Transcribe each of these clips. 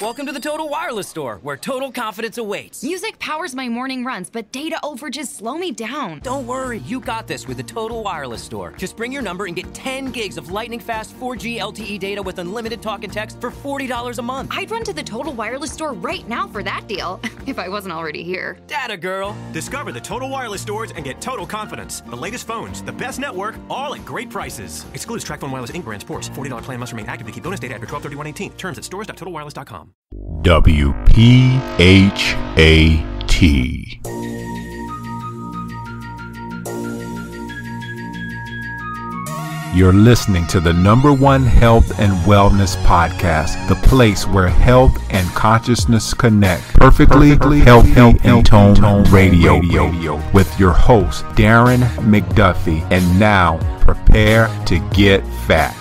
Welcome to the Total Wireless Store, where total confidence awaits. Music powers my morning runs, but data overages slow me down. Don't worry, you got this with the Total Wireless Store. Just bring your number and get 10 gigs of lightning-fast 4G LTE data with unlimited talk and text for $40 a month. I'd run to the Total Wireless Store right now for that deal, if I wasn't already here. Data girl. Discover the Total Wireless Stores and get total confidence. The latest phones, the best network, all at great prices. Excludes TracFone Wireless Inc. brand sports. $40 plan must remain active to keep bonus data after 12/31/18. Terms at stores.totalwireless.com. WPHAT. You're listening to the #1 health and wellness podcast, the place where health and consciousness connect. Perfectly healthy and tone radio with your host, Darren McDuffie. And now, prepare to get fat.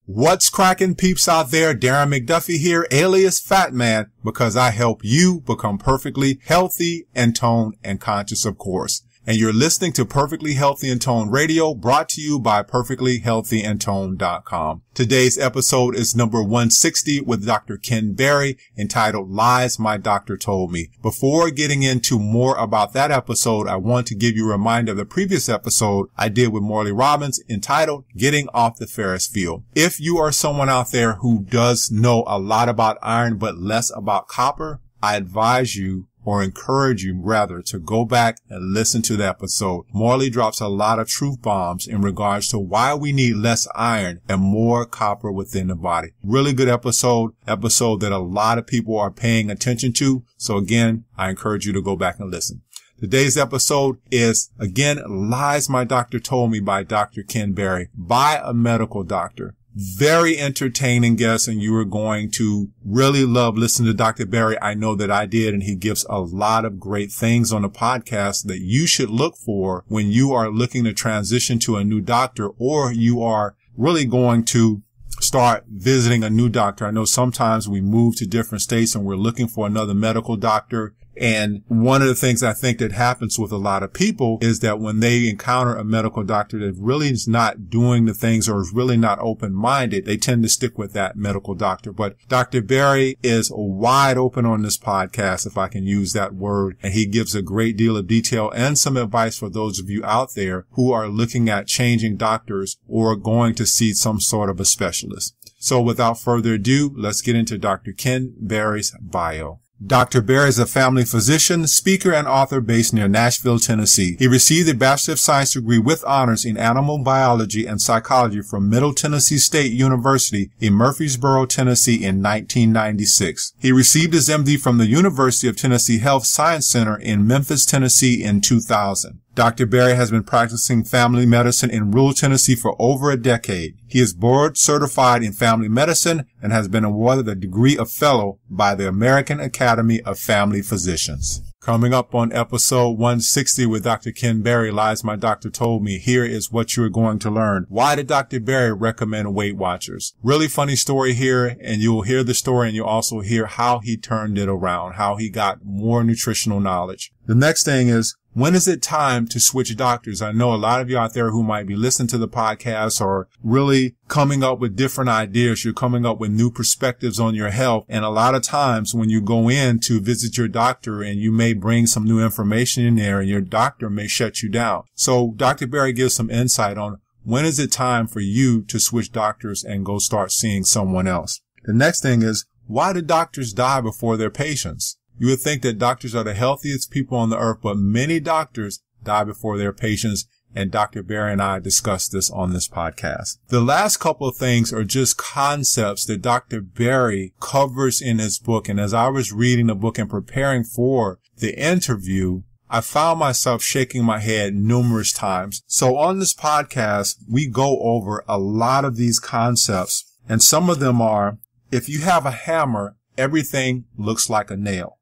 What's cracking, peeps out there? Darren McDuffie here, alias Fat Man, because I help you become perfectly healthy and toned and conscious, of course. And you're listening to Perfectly Healthy and Toned Radio, brought to you by perfectlyhealthyandtoned.com. Today's episode is number 160 with Dr. Ken Berry, entitled Lies My Doctor Told Me. Before getting into more about that episode, I want to give you a reminder of the previous episode I did with Morley Robbins, entitled Getting Off the Ferris Wheel. If you are someone out there who does know a lot about iron but less about copper, I advise you, or encourage you rather, to go back and listen to the episode. Morley drops a lot of truth bombs in regards to why we need less iron and more copper within the body. Really good episode that a lot of people are paying attention to. So again, I encourage you to go back and listen. Today's episode is, again, Lies My Doctor Told Me by Dr. Ken Berry, by a medical doctor. Very entertaining guest, and you are going to really love listening to Dr. Berry. I know that I did, and he gives a lot of great things on the podcast that you should look for when you are looking to transition to a new doctor, or you are really going to start visiting a new doctor. I know sometimes we move to different states and we're looking for another medical doctor. And one of the things I think that happens with a lot of people is that when they encounter a medical doctor that really is not doing the things or is really not open-minded, they tend to stick with that medical doctor. But Dr. Berry is wide open on this podcast, if I can use that word, and he gives a great deal of detail and some advice for those of you out there who are looking at changing doctors or going to see some sort of a specialist. So without further ado, let's get into Dr. Ken Berry's bio. Dr. Berry is a family physician, speaker, and author based near Nashville, Tennessee. He received a Bachelor of Science degree with honors in animal biology and psychology from Middle Tennessee State University in Murfreesboro, Tennessee in 1996. He received his MD from the University of Tennessee Health Science Center in Memphis, Tennessee in 2000. Dr. Berry has been practicing family medicine in rural Tennessee for over a decade. He is board certified in family medicine and has been awarded the degree of fellow by the American Academy of Family Physicians. Coming up on episode 160 with Dr. Ken Berry, Lies My Doctor Told Me, here is what you're going to learn. Why did Dr. Berry recommend Weight Watchers? Really funny story here, and you'll hear the story and you'll also hear how he turned it around, how he got more nutritional knowledge. The next thing is, when is it time to switch doctors? I know a lot of you out there who might be listening to the podcast are really coming up with different ideas. You're coming up with new perspectives on your health. And a lot of times when you go in to visit your doctor and you may bring some new information in there and your doctor may shut you down. So Dr. Berry gives some insight on when is it time for you to switch doctors and go start seeing someone else. The next thing is, why do doctors die before their patients? You would think that doctors are the healthiest people on the earth, but many doctors die before their patients, and Dr. Berry and I discussed this on this podcast. The last couple of things are just concepts that Dr. Berry covers in his book, and as I was reading the book and preparing for the interview, I found myself shaking my head numerous times. So on this podcast, we go over a lot of these concepts, and some of them are, if you have a hammer, everything looks like a nail.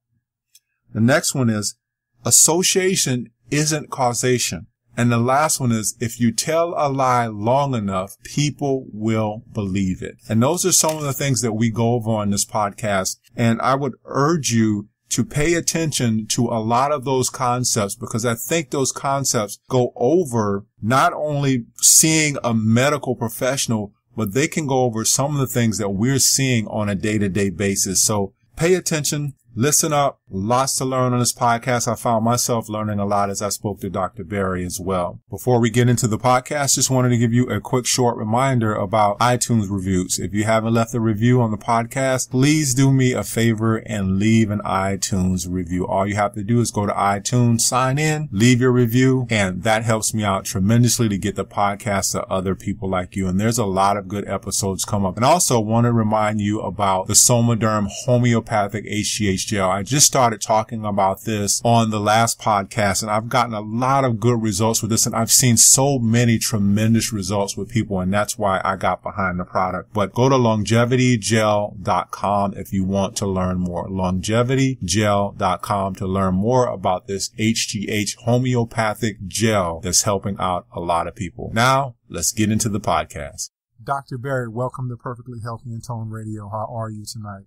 The next one is, association isn't causation. And the last one is, if you tell a lie long enough, people will believe it. And those are some of the things that we go over on this podcast. And I would urge you to pay attention to a lot of those concepts, because I think those concepts go over not only seeing a medical professional, but they can go over some of the things that we're seeing on a day-to-day basis. So pay attention. Listen up. Lots to learn on this podcast. I found myself learning a lot as I spoke to Dr. Berry as well. Before we get into the podcast, just wanted to give you a quick short reminder about iTunes reviews. If you haven't left a review on the podcast, please do me a favor and leave an iTunes review. All you have to do is go to iTunes, sign in, leave your review, and that helps me out tremendously to get the podcast to other people like you. And there's a lot of good episodes come up. And I also want to remind you about the Somaderm homeopathic HGH gel. I just started talking about this on the last podcast, and I've gotten a lot of good results with this, and I've seen so many tremendous results with people, and that's why I got behind the product. But go to longevitygel.com if you want to learn more. longevitygel.com to learn more about this HGH homeopathic gel that's helping out a lot of people. Now, let's get into the podcast. Dr. Berry, welcome to Perfectly Healthy and Tone Radio. How are you tonight?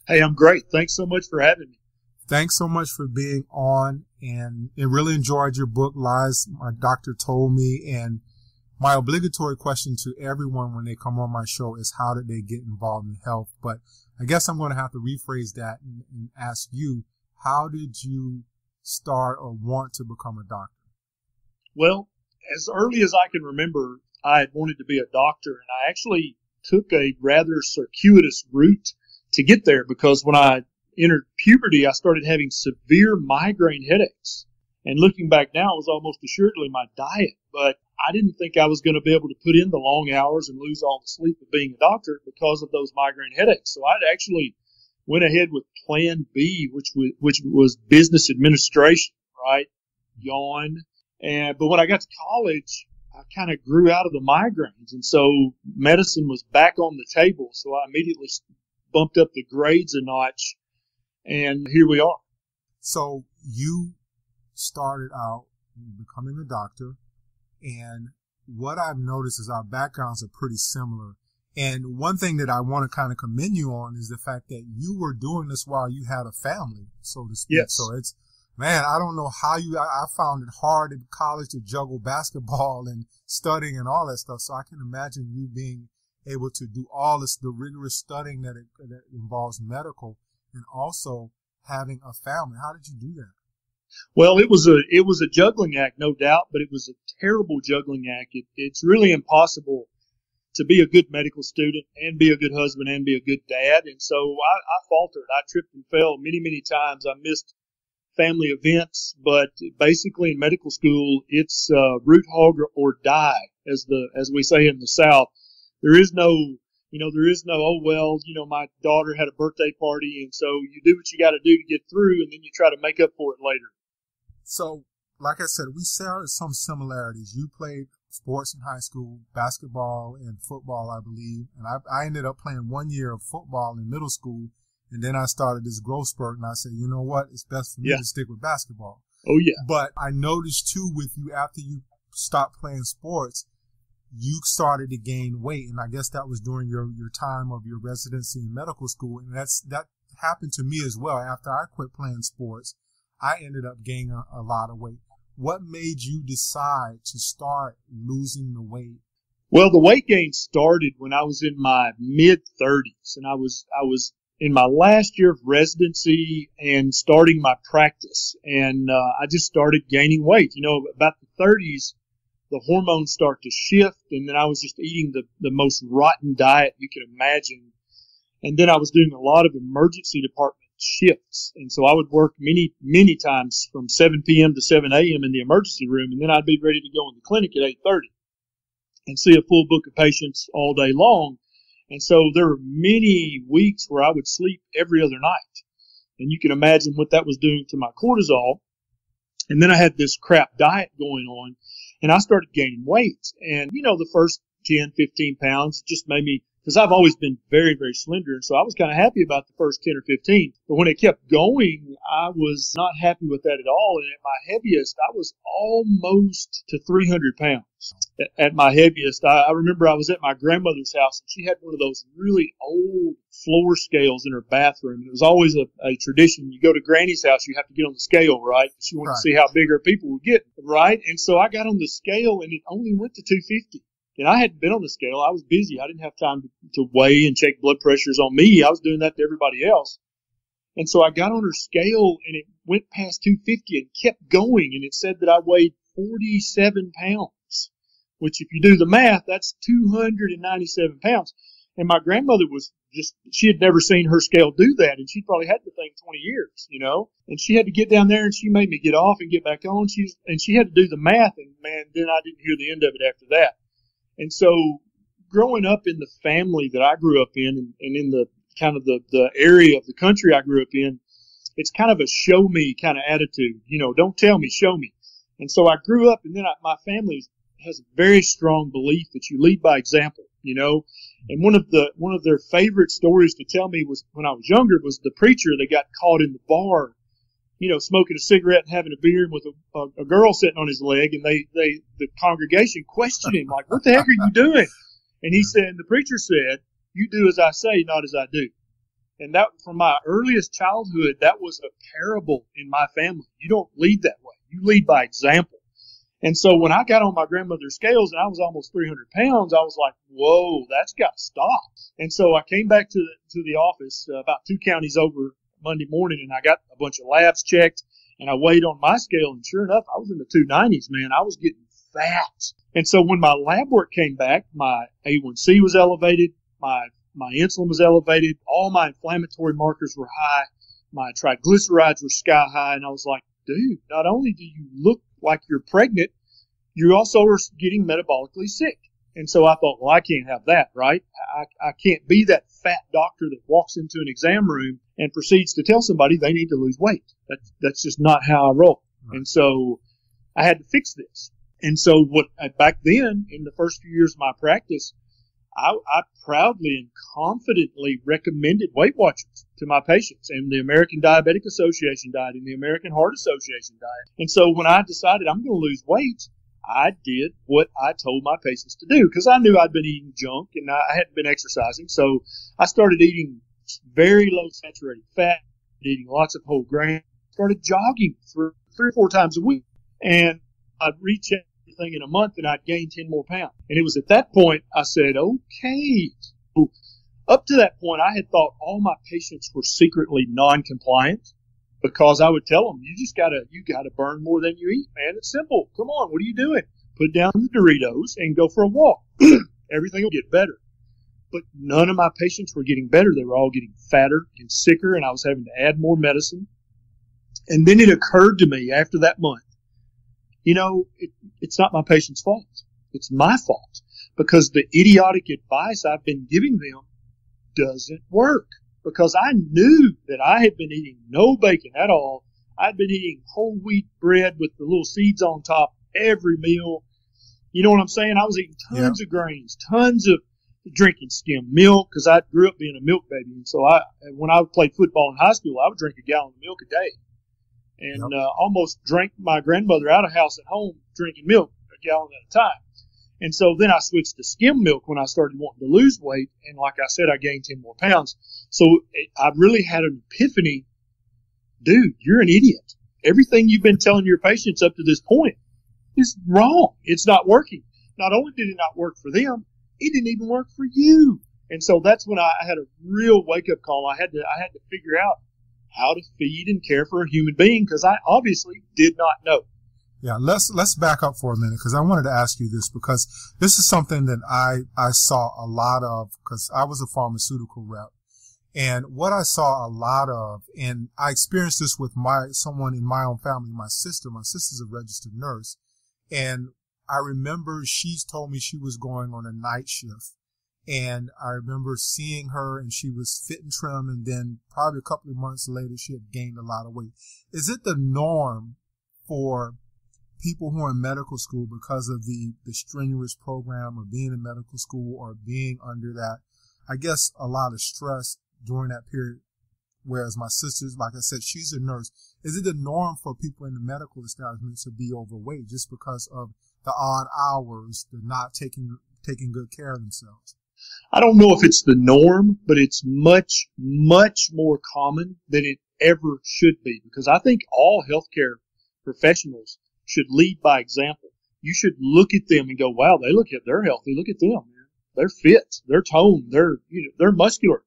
Hey, I'm great. Thanks so much for having me. Thanks so much for being on, and really enjoyed your book, Lies My Doctor Told Me. And my obligatory question to everyone when they come on my show is, how did they get involved in health? But I guess I'm going to have to rephrase that and ask you, how did you start or want to become a doctor? Well, as early as I can remember, I had wanted to be a doctor, and I actually took a rather circuitous route to get there, because when I entered puberty, I started having severe migraine headaches. And looking back now, it was almost assuredly my diet. But I didn't think I was going to be able to put in the long hours and lose all the sleep of being a doctor because of those migraine headaches. So I'd actually went ahead with Plan B, which was business administration, right? Yawn. But when I got to college, I kind of grew out of the migraines. And so medicine was back on the table. So I immediately bumped up the grades a notch. And here we are. So you started out becoming a doctor, and what I've noticed is our backgrounds are pretty similar. And one thing that I want to kind of commend you on is the fact that you were doing this while you had a family, so to speak. Yes. So it's, man, I don't know how I found it hard in college to juggle basketball and studying and all that stuff. So I can imagine you being able to do all this, the rigorous studying that involves medical, and also having a family. How did you do that? Well, it was a juggling act, no doubt, but it was a terrible juggling act. It's really impossible to be a good medical student and be a good husband and be a good dad. And so I faltered. I tripped and fell many, many times. I missed family events, but basically in medical school, it's root hog or die, as we say in the South. There is no, oh, well, my daughter had a birthday party, and so you do what you got to do to get through, and then you try to make up for it later. So, like I said, we share some similarities. You played sports in high school, basketball and football, I believe, and I ended up playing 1 year of football in middle school, and then I started this growth spurt, and I said, you know what, it's best for me to stick with basketball. Oh, yeah. But I noticed, too, with you, after you stopped playing sports, you started to gain weight, and I guess that was during your time of your residency in medical school, and that happened to me as well. After I quit playing sports, I ended up gaining a lot of weight. What made you decide to start losing the weight? Well, the weight gain started when I was in my mid-30s, and I was in my last year of residency and starting my practice, and I just started gaining weight. About the 30s, the hormones start to shift, and then I was just eating the most rotten diet you can imagine. And then I was doing a lot of emergency department shifts, and so I would work many, many times from 7 p.m. to 7 a.m. in the emergency room, and then I'd be ready to go in the clinic at 8:30 and see a full book of patients all day long. And so there were many weeks where I would sleep every other night, and you can imagine what that was doing to my cortisol. And then I had this crap diet going on, and I started gaining weight. And, the first 10, 15 pounds just made me, because I've always been very, very slender. And so I was kind of happy about the first 10 or 15. But when it kept going, I was not happy with that at all. And at my heaviest, I was almost to 300 pounds. At my heaviest, I remember I was at my grandmother's house, and she had one of those really old floor scales in her bathroom. It was always a tradition. You go to Granny's house, you have to get on the scale, right? She wanted to see how big her people were getting, right? And so I got on the scale, and it only went to 250. And I hadn't been on the scale. I was busy. I didn't have time to weigh and check blood pressures on me. I was doing that to everybody else. And so I got on her scale, and it went past 250 and kept going. And it said that I weighed 47 pounds, which if you do the math, that's 297 pounds. And my grandmother was she had never seen her scale do that. And she probably had the thing 20 years, and she had to get down there, and she made me get off and get back on. She had to do the math, and man, then I didn't hear the end of it after that. And so growing up in the family that I grew up in, and in the kind of the area of the country I grew up in, it's kind of a show me kind of attitude. Don't tell me, show me. And so I grew up, and then my family has a very strong belief that you lead by example, And one of their favorite stories to tell me was when I was younger was the preacher that got caught in the bar, smoking a cigarette and having a beer with a girl sitting on his leg, and the congregation questioned him like, "What the heck are you doing?" And the preacher said, "You do as I say, not as I do." And that, from my earliest childhood, that was a parable in my family. You don't lead that way. You lead by example. And so when I got on my grandmother's scales and I was almost 300 pounds, I was like, whoa, that's got to stop. And so I came back to the office about 2 counties over Monday morning, and I got a bunch of labs checked, and I weighed on my scale, and sure enough, I was in the 290s, man. I was getting fat. And so when my lab work came back, my A1C was elevated, my insulin was elevated, all my inflammatory markers were high, my triglycerides were sky high, and I was like, dude, not only do you look like you're pregnant, you also are getting metabolically sick. And so I thought, well, I can't have that, right? I can't be that fat doctor that walks into an exam room and proceeds to tell somebody they need to lose weight. That's just not how I roll. Right. And so I had to fix this. And so back then, in the first few years of my practice, I proudly and confidently recommended Weight Watchers to my patients, and the American Diabetic Association diet and the American Heart Association diet. And so when I decided I'm going to lose weight, I did what I told my patients to do, because I knew I'd been eating junk and I hadn't been exercising. So I started eating very low saturated fat, eating lots of whole grain, started jogging for 3 or 4 times a week, and I'd reach everything in a month and I'd gain 10 more pounds. And it was at that point I said, okay. Up to that point, I had thought all my patients were secretly non-compliant, because I would tell them, you gotta burn more than you eat, man. It's simple. Come on, what are you doing? Put down the Doritos and go for a walk. Everything will get better. But none of my patients were getting better. They were all getting fatter and sicker, and I was having to add more medicine. And then it occurred to me after that month, it's not my patient's fault. It's my fault, because the idiotic advice I've been giving them doesn't work, because I knew that I had been eating no bacon at all. I'd been eating whole wheat bread with the little seeds on top every meal. You know what I'm saying? I was eating tons of grains, tons of drinking skim milk, because I grew up being a milk baby. And so when I played football in high school, I would drink a gallon of milk a day, and almost drank my grandmother out of house at home drinking milk a gallon at a time. And so then I switched to skim milk when I started wanting to lose weight. And like I said, I gained 10 more pounds. So I really had an epiphany. Dude, you're an idiot. Everything you've been telling your patients up to this point is wrong. It's not working. Not only did it not work for them, it didn't even work for you. And so that's when I had a real wake-up call. I had to figure out how to feed and care for a human being, because I obviously did not know. Yeah, let's back up for a minute, because I wanted to ask you this, because this is something that I saw a lot of, because I was a pharmaceutical rep. And what I saw a lot of, and I experienced this with someone in my own family, my sister's a registered nurse. And I remember she's told me she was going on a night shift. And I remember seeing her, and she was fit and trim. And then probably a couple of months later, she had gained a lot of weight. Is it the norm for people who are in medical school, because of the strenuous program of being in medical school or being under that, I guess, a lot of stress during that period? Whereas my sister's, like I said, she's a nurse. Is it the norm for people in the medical establishment to be overweight just because of the odd hours, the not taking good care of themselves? I don't know if it's the norm, but it's much, much more common than it ever should be, because I think all healthcare professionals should lead by example. you should look at them and go, wow, they're healthy. Look at them, man. They're fit. They're toned. They're muscular.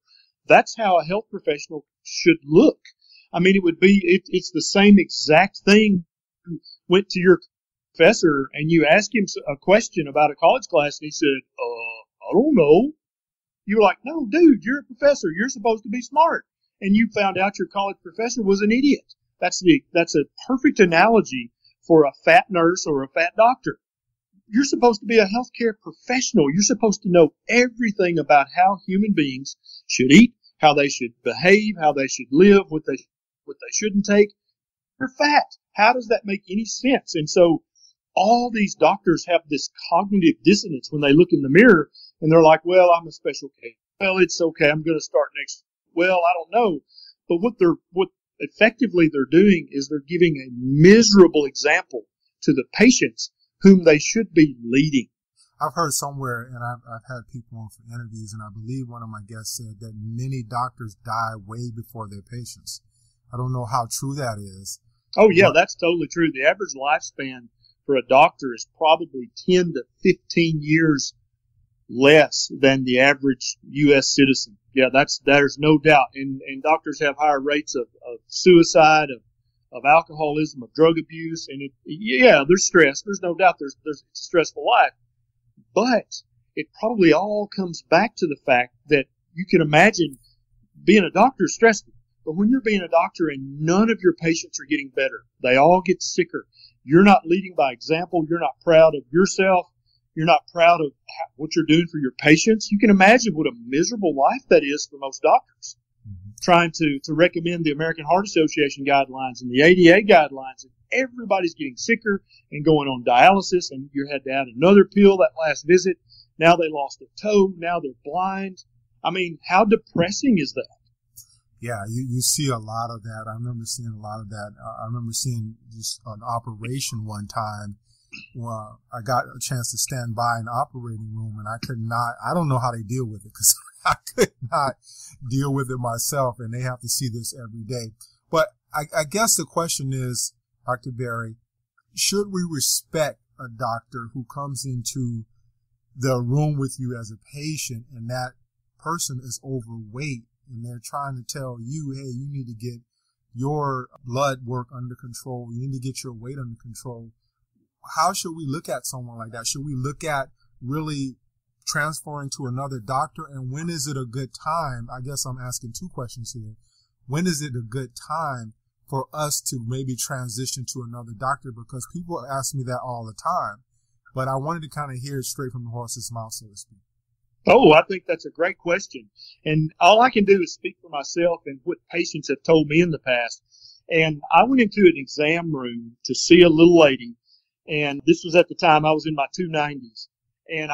That's how a health professional should look. I mean, it's the same exact thing. You went to your professor and you asked him a question about a college class and he said, I don't know. You're like, no, dude, you're a professor. You're supposed to be smart. And you found out your college professor was an idiot. That's a perfect analogy for a fat nurse or a fat doctor. You're supposed to be a healthcare professional. You're supposed to know everything about how human beings should eat, how they should behave, how they should live, what they shouldn't take. They're fat. How does that make any sense? And so all these doctors have this cognitive dissonance when they look in the mirror and they're like, well, I'm a special case. Well, it's okay. I'm going to start next. Well, I don't know. But what effectively they're doing is they're giving a miserable example to the patients whom they should be leading. I've heard somewhere, and I've had people on for interviews, and I believe one of my guests said that many doctors die way before their patients. I don't know how true that is. Oh, yeah, that's totally true. The average lifespan for a doctor is probably 10 to 15 years less than the average U.S. citizen. Yeah, there's no doubt. And doctors have higher rates of suicide, of alcoholism, of drug abuse. And there's stress. There's no doubt it's a stressful life. But it probably all comes back to the fact that you can imagine being a doctor is stressful. But when you're being a doctor and none of your patients are getting better, they all get sicker. You're not leading by example. You're not proud of yourself. You're not proud of what you're doing for your patients. You can imagine what a miserable life that is for most doctors. Mm-hmm. Trying to recommend the American Heart Association guidelines and the ADA guidelines, and everybody's getting sicker and going on dialysis, and you had to add another pill that last visit. Now they lost a toe. Now they're blind. I mean, how depressing is that? Yeah, you see a lot of that. I remember seeing a lot of that. I remember seeing just an operation one time. Well, I got a chance to stand by an operating room, and I don't know how they deal with it because I could not deal with it myself, and they have to see this every day. But I guess the question is, Dr. Berry, should we respect a doctor who comes into the room with you as a patient and that person is overweight and they're trying to tell you, hey, you need to get your blood work under control. You need to get your weight under control. How should we look at someone like that? Should we look at really transferring to another doctor? And when is it a good time? I guess I'm asking two questions here. When is it a good time for us to maybe transition to another doctor? Because people ask me that all the time, but I wanted to kind of hear it straight from the horse's mouth, so to speak. Oh, I think that's a great question. And all I can do is speak for myself and what patients have told me in the past. And I went into an exam room to see a little lady. And this was at the time I was in my 290s. And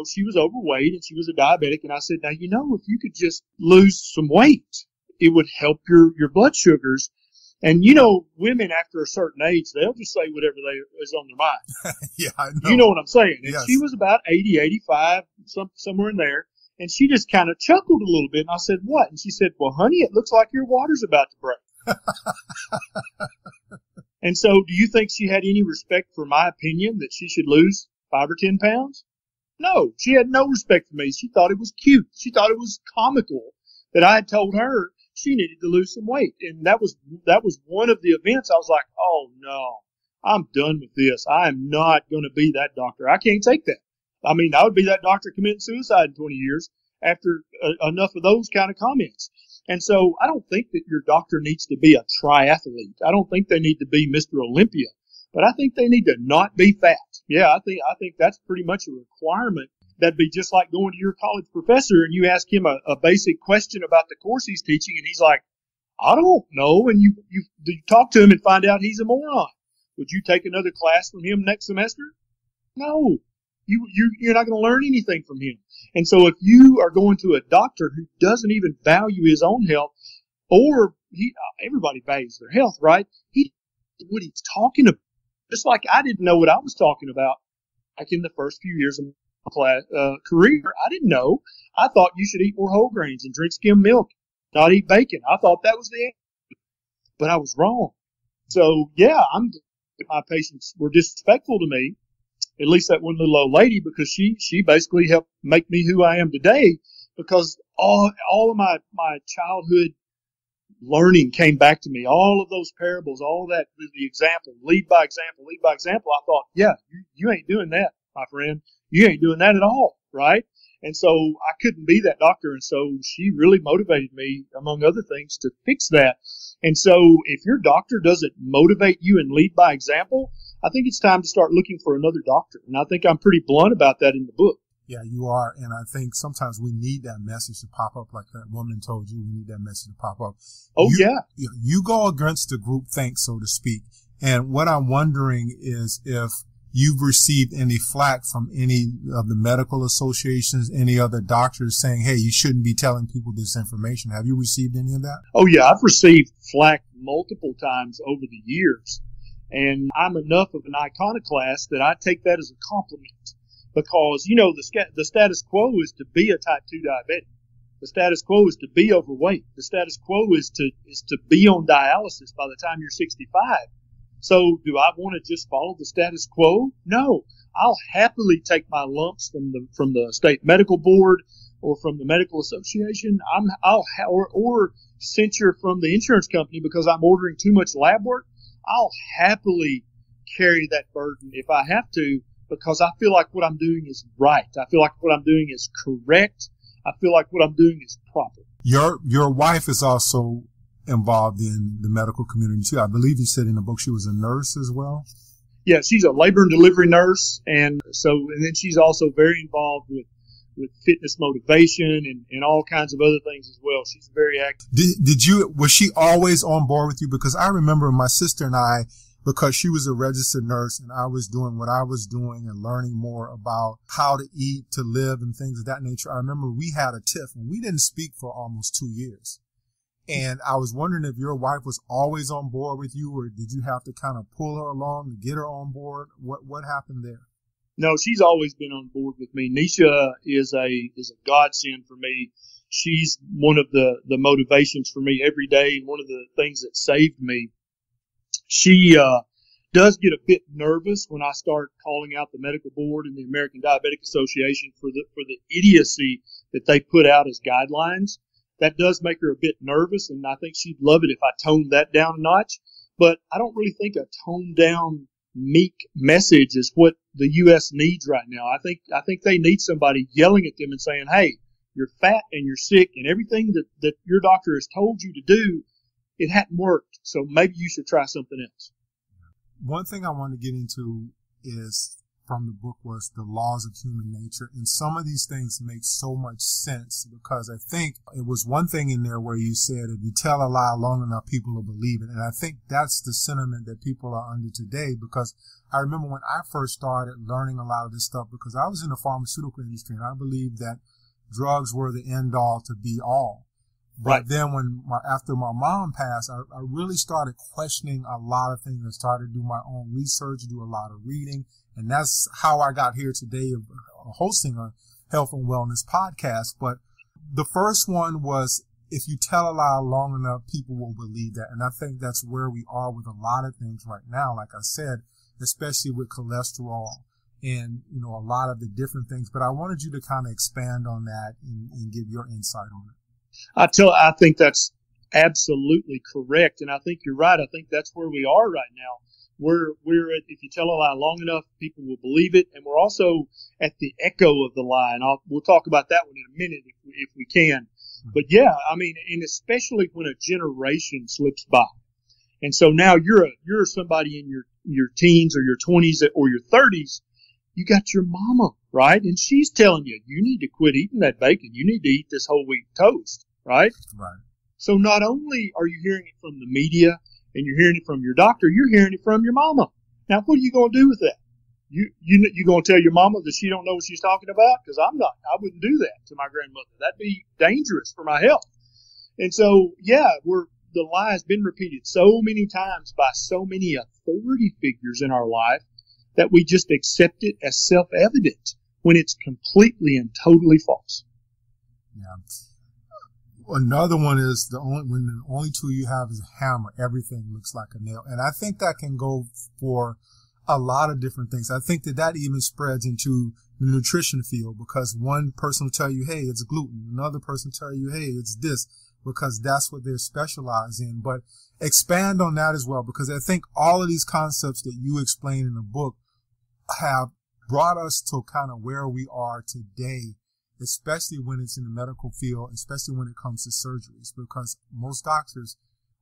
she was overweight and she was a diabetic. And I said, now, if you could just lose some weight, it would help your blood sugars. And, women after a certain age, they'll just say whatever is on their mind. Yeah, I know. You know what I'm saying? And yes. She was about 80, 85, somewhere in there. And she just kind of chuckled a little bit. And I said, what? And she said, well, honey, it looks like your water's about to break. And so do you think she had any respect for my opinion that she should lose 5 or 10 pounds? No, she had no respect for me. She thought it was cute. She thought it was comical that I had told her she needed to lose some weight. And that was one of the events. I was like, oh no, I'm done with this. I am not going to be that doctor. I can't take that. I mean, I would be that doctor committing suicide in 20 years after enough of those kind of comments. And so I don't think that your doctor needs to be a triathlete. I don't think they need to be Mr. Olympia, but I think they need to not be fat. Yeah, I think that's pretty much a requirement. That'd be just like going to your college professor and you ask him a basic question about the course he's teaching, and he's like, I don't know. And you talk to him and find out he's a moron. Would you take another class from him next semester? No. You're not going to learn anything from him. And so if you are going to a doctor who doesn't even value his own health, or everybody values their health, right? He what he's talking about. Just like I didn't know what I was talking about back in the first few years of my career. I didn't know. I thought you should eat more whole grains and drink skim milk, not eat bacon. I thought that was the answer, but I was wrong. So yeah, my patients were disrespectful to me. at least that one little old lady, because she basically helped make me who I am today, because all of my childhood learning came back to me. All of those parables, all of that, the example, lead by example, lead by example. I thought, yeah, you ain't doing that, my friend. You ain't doing that at all, right? And so I couldn't be that doctor. And so she really motivated me, among other things, to fix that. And so if your doctor doesn't motivate you and lead by example, I think it's time to start looking for another doctor. And I think I'm pretty blunt about that in the book. Yeah, you are. And I think sometimes we need that message to pop up, like that woman told you. We need that message to pop up. Oh, yeah. You go against the group think, so to speak. And what I'm wondering is if you've received any flack from any of the medical associations, any other doctors saying, hey, you shouldn't be telling people this information. Have you received any of that? Oh, yeah. I've received flack multiple times over the years. And I'm enough of an iconoclast that I take that as a compliment. Because, you know, the status quo is to be a type 2 diabetic. The status quo is to be overweight. The status quo is to be on dialysis by the time you're 65. So do I want to just follow the status quo? No. I'll happily take my lumps from the state medical board or from the medical association. Or censure from the insurance company because I'm ordering too much lab work. I'll happily carry that burden if I have to, because I feel like what I'm doing is right. I feel like what I'm doing is correct. I feel like what I'm doing is proper. Your wife is also involved in the medical community too. I believe you said in the book she was a nurse as well. Yeah, she's a labor and delivery nurse, and then she's also very involved with fitness motivation and all kinds of other things as well. She's very active. Was she always on board with you? Because I remember my sister and I, because she was a registered nurse and I was doing what I was doing and learning more about how to eat, to live, and things of that nature. I remember we had a tiff and we didn't speak for almost 2 years. And I was wondering if your wife was always on board with you, or did you have to kind of pull her along to get her on board? What happened there? No, she's always been on board with me. Nisha is a godsend for me. She's one of the motivations for me every day. One of the things that saved me. She does get a bit nervous when I start calling out the medical board and the American Diabetic Association for the idiocy that they put out as guidelines. That does make her a bit nervous, and I think she'd love it if I toned that down a notch. But I don't really think a toned down, meek message is what the U.S. needs right now. I think they need somebody yelling at them and saying, hey, you're fat and you're sick, and everything that your doctor has told you to do, it hadn't worked. So maybe you should try something else. One thing I want to get into is from the book was the laws of human nature. And some of these things make so much sense, because I think it was one thing in there where you said, if you tell a lie long enough, people will believe it. And I think that's the sentiment that people are under today, because I remember when I first started learning a lot of this stuff, because I was in the pharmaceutical industry and I believed that drugs were the end all to be all. But then after my mom passed, I really started questioning a lot of things and started to do my own research, do a lot of reading. And that's how I got here today of hosting a health and wellness podcast. But the first one was, if you tell a lie long enough, people will believe that. And I think that's where we are with a lot of things right now. Like I said, especially with cholesterol and, you know, a lot of the different things. But I wanted you to kind of expand on that and give your insight on it. I think that's absolutely correct. And I think you're right. I think that's where we are right now. We're at, if you tell a lie long enough, people will believe it. And we're also at the echo of the lie. And we'll talk about that one in a minute if we can. But yeah, I mean, and especially when a generation slips by. And so now you're somebody in your teens or your 20s or your 30s. You got your mama, right? And she's telling you, you need to quit eating that bacon. You need to eat this whole wheat toast, right? Right. So not only are you hearing it from the media and you're hearing it from your doctor, you're hearing it from your mama. Now, what are you going to do with that? You going to tell your mama that she don't know what she's talking about? Because I'm not. I wouldn't do that to my grandmother. That'd be dangerous for my health. And so, yeah, the lie has been repeated so many times by so many authority figures in our life that we just accept it as self-evident when it's completely and totally false. Yeah. Another one is when the only tool you have is a hammer, everything looks like a nail. And I think that can go for a lot of different things. I think that even spreads into the nutrition field, because one person will tell you, hey, it's gluten. Another person will tell you, hey, it's this, because that's what they're specialized in. But expand on that as well, because I think all of these concepts that you explain in the book have brought us to kind of where we are today, especially when it's in the medical field, especially when it comes to surgeries, because most doctors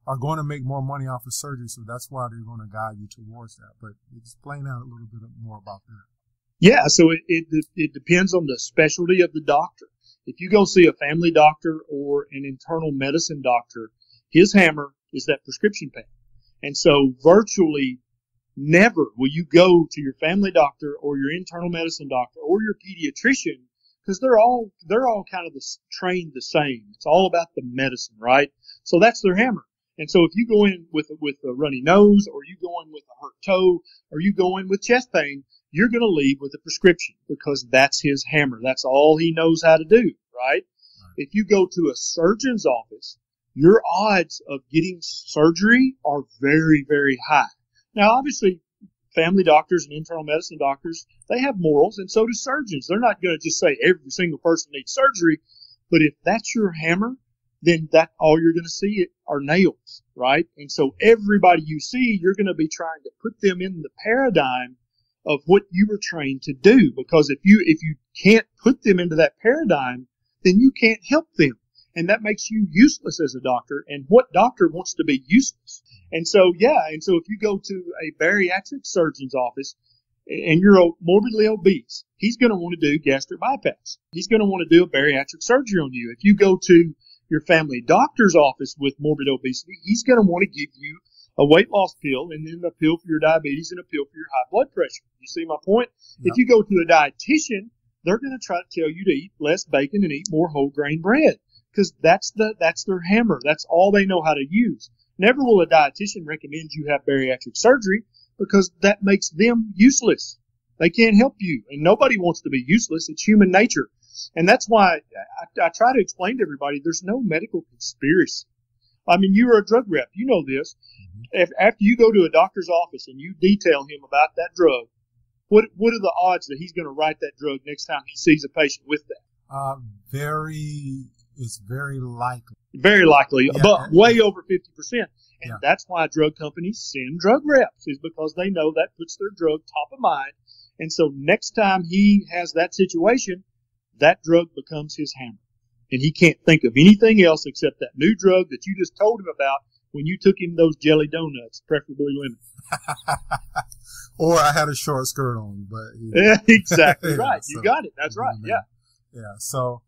are going to make more money off of surgery, so that's why they're going to guide you towards that. But explain out a little bit more about that. Yeah, so it depends on the specialty of the doctor. If you go see a family doctor or an internal medicine doctor, his hammer is that prescription pad. And so virtually never will you go to your family doctor or your internal medicine doctor or your pediatrician, because they're all kind of trained the same. It's all about the medicine, right? So that's their hammer. And so if you go in with a runny nose, or you go in with a hurt toe, or you go in with chest pain, you're going to leave with a prescription, because that's his hammer. That's all he knows how to do, right? If you go to a surgeon's office, your odds of getting surgery are very, very high. Now, obviously, family doctors and internal medicine doctors, they have morals, and so do surgeons. They're not going to just say every single person needs surgery. But if that's your hammer, then that all you're going to see are nails, right? And so everybody you see, you're going to be trying to put them in the paradigm of what you were trained to do. Because if you can't put them into that paradigm, then you can't help them. And that makes you useless as a doctor. And what doctor wants to be useless? And so, if you go to a bariatric surgeon's office and you're morbidly obese, he's going to want to do gastric bypass. He's going to want to do a bariatric surgery on you. If you go to your family doctor's office with morbid obesity, he's going to want to give you a weight loss pill, and then a pill for your diabetes and a pill for your high blood pressure. You see my point? Yep. If you go to a dietitian, they're going to try to tell you to eat less bacon and eat more whole grain bread, because that's their hammer. That's all they know how to use. Never will a dietitian recommend you have bariatric surgery, because that makes them useless. They can't help you, and nobody wants to be useless. It's human nature. And that's why I try to explain to everybody there's no medical conspiracy. I mean, you're a drug rep. You know this. Mm-hmm. After you go to a doctor's office and you detail him about that drug, what are the odds that he's going to write that drug next time he sees a patient with that? It's very likely. Very likely, but way over 50%. And that's why drug companies send drug reps, is because they know that puts their drug top of mind. And so next time he has that situation, that drug becomes his hammer. And he can't think of anything else except that new drug that you just told him about when you took him those jelly donuts, preferably lemon. Or I had a short skirt on, but exactly right. So, you got it. That's right. Yeah. Yeah. So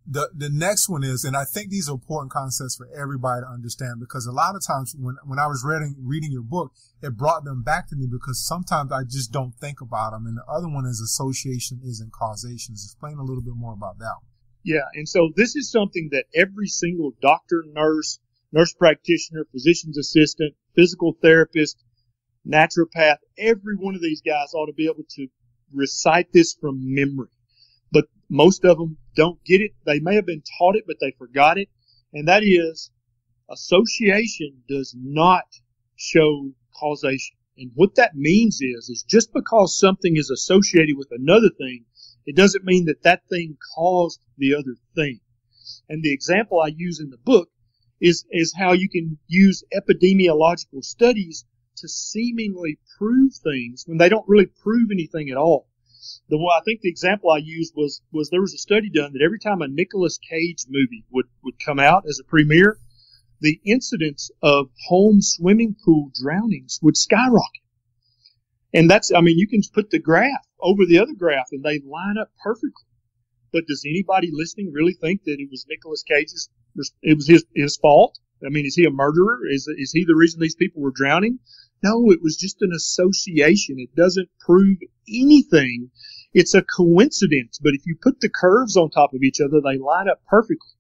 the next one is, and I think these are important concepts for everybody to understand, because a lot of times when I was reading your book, it brought them back to me, because sometimes I just don't think about them. And the other one is association isn't causation. Explain a little bit more about that one. Yeah, and so this is something that every single doctor, nurse practitioner, physician's assistant, physical therapist, naturopath, every one of these guys ought to be able to recite this from memory. But most of them don't get it. They may have been taught it, but they forgot it. And that is, association does not show causation. And what that means is just because something is associated with another thing, it doesn't mean that thing caused the other thing. And the example I use in the book is how you can use epidemiological studies to seemingly prove things when they don't really prove anything at all. I think the example I used was there was a study done that every time a Nicolas Cage movie would come out as a premiere, the incidence of home swimming pool drownings would skyrocket. And you can put the graph over the other graph and they line up perfectly. But does anybody listening really think that it was Nicolas Cage's, it was his fault? I mean, is he a murderer? Is he the reason these people were drowning? No, it was just an association. It doesn't prove anything. It's a coincidence. But if you put the curves on top of each other, they line up perfectly.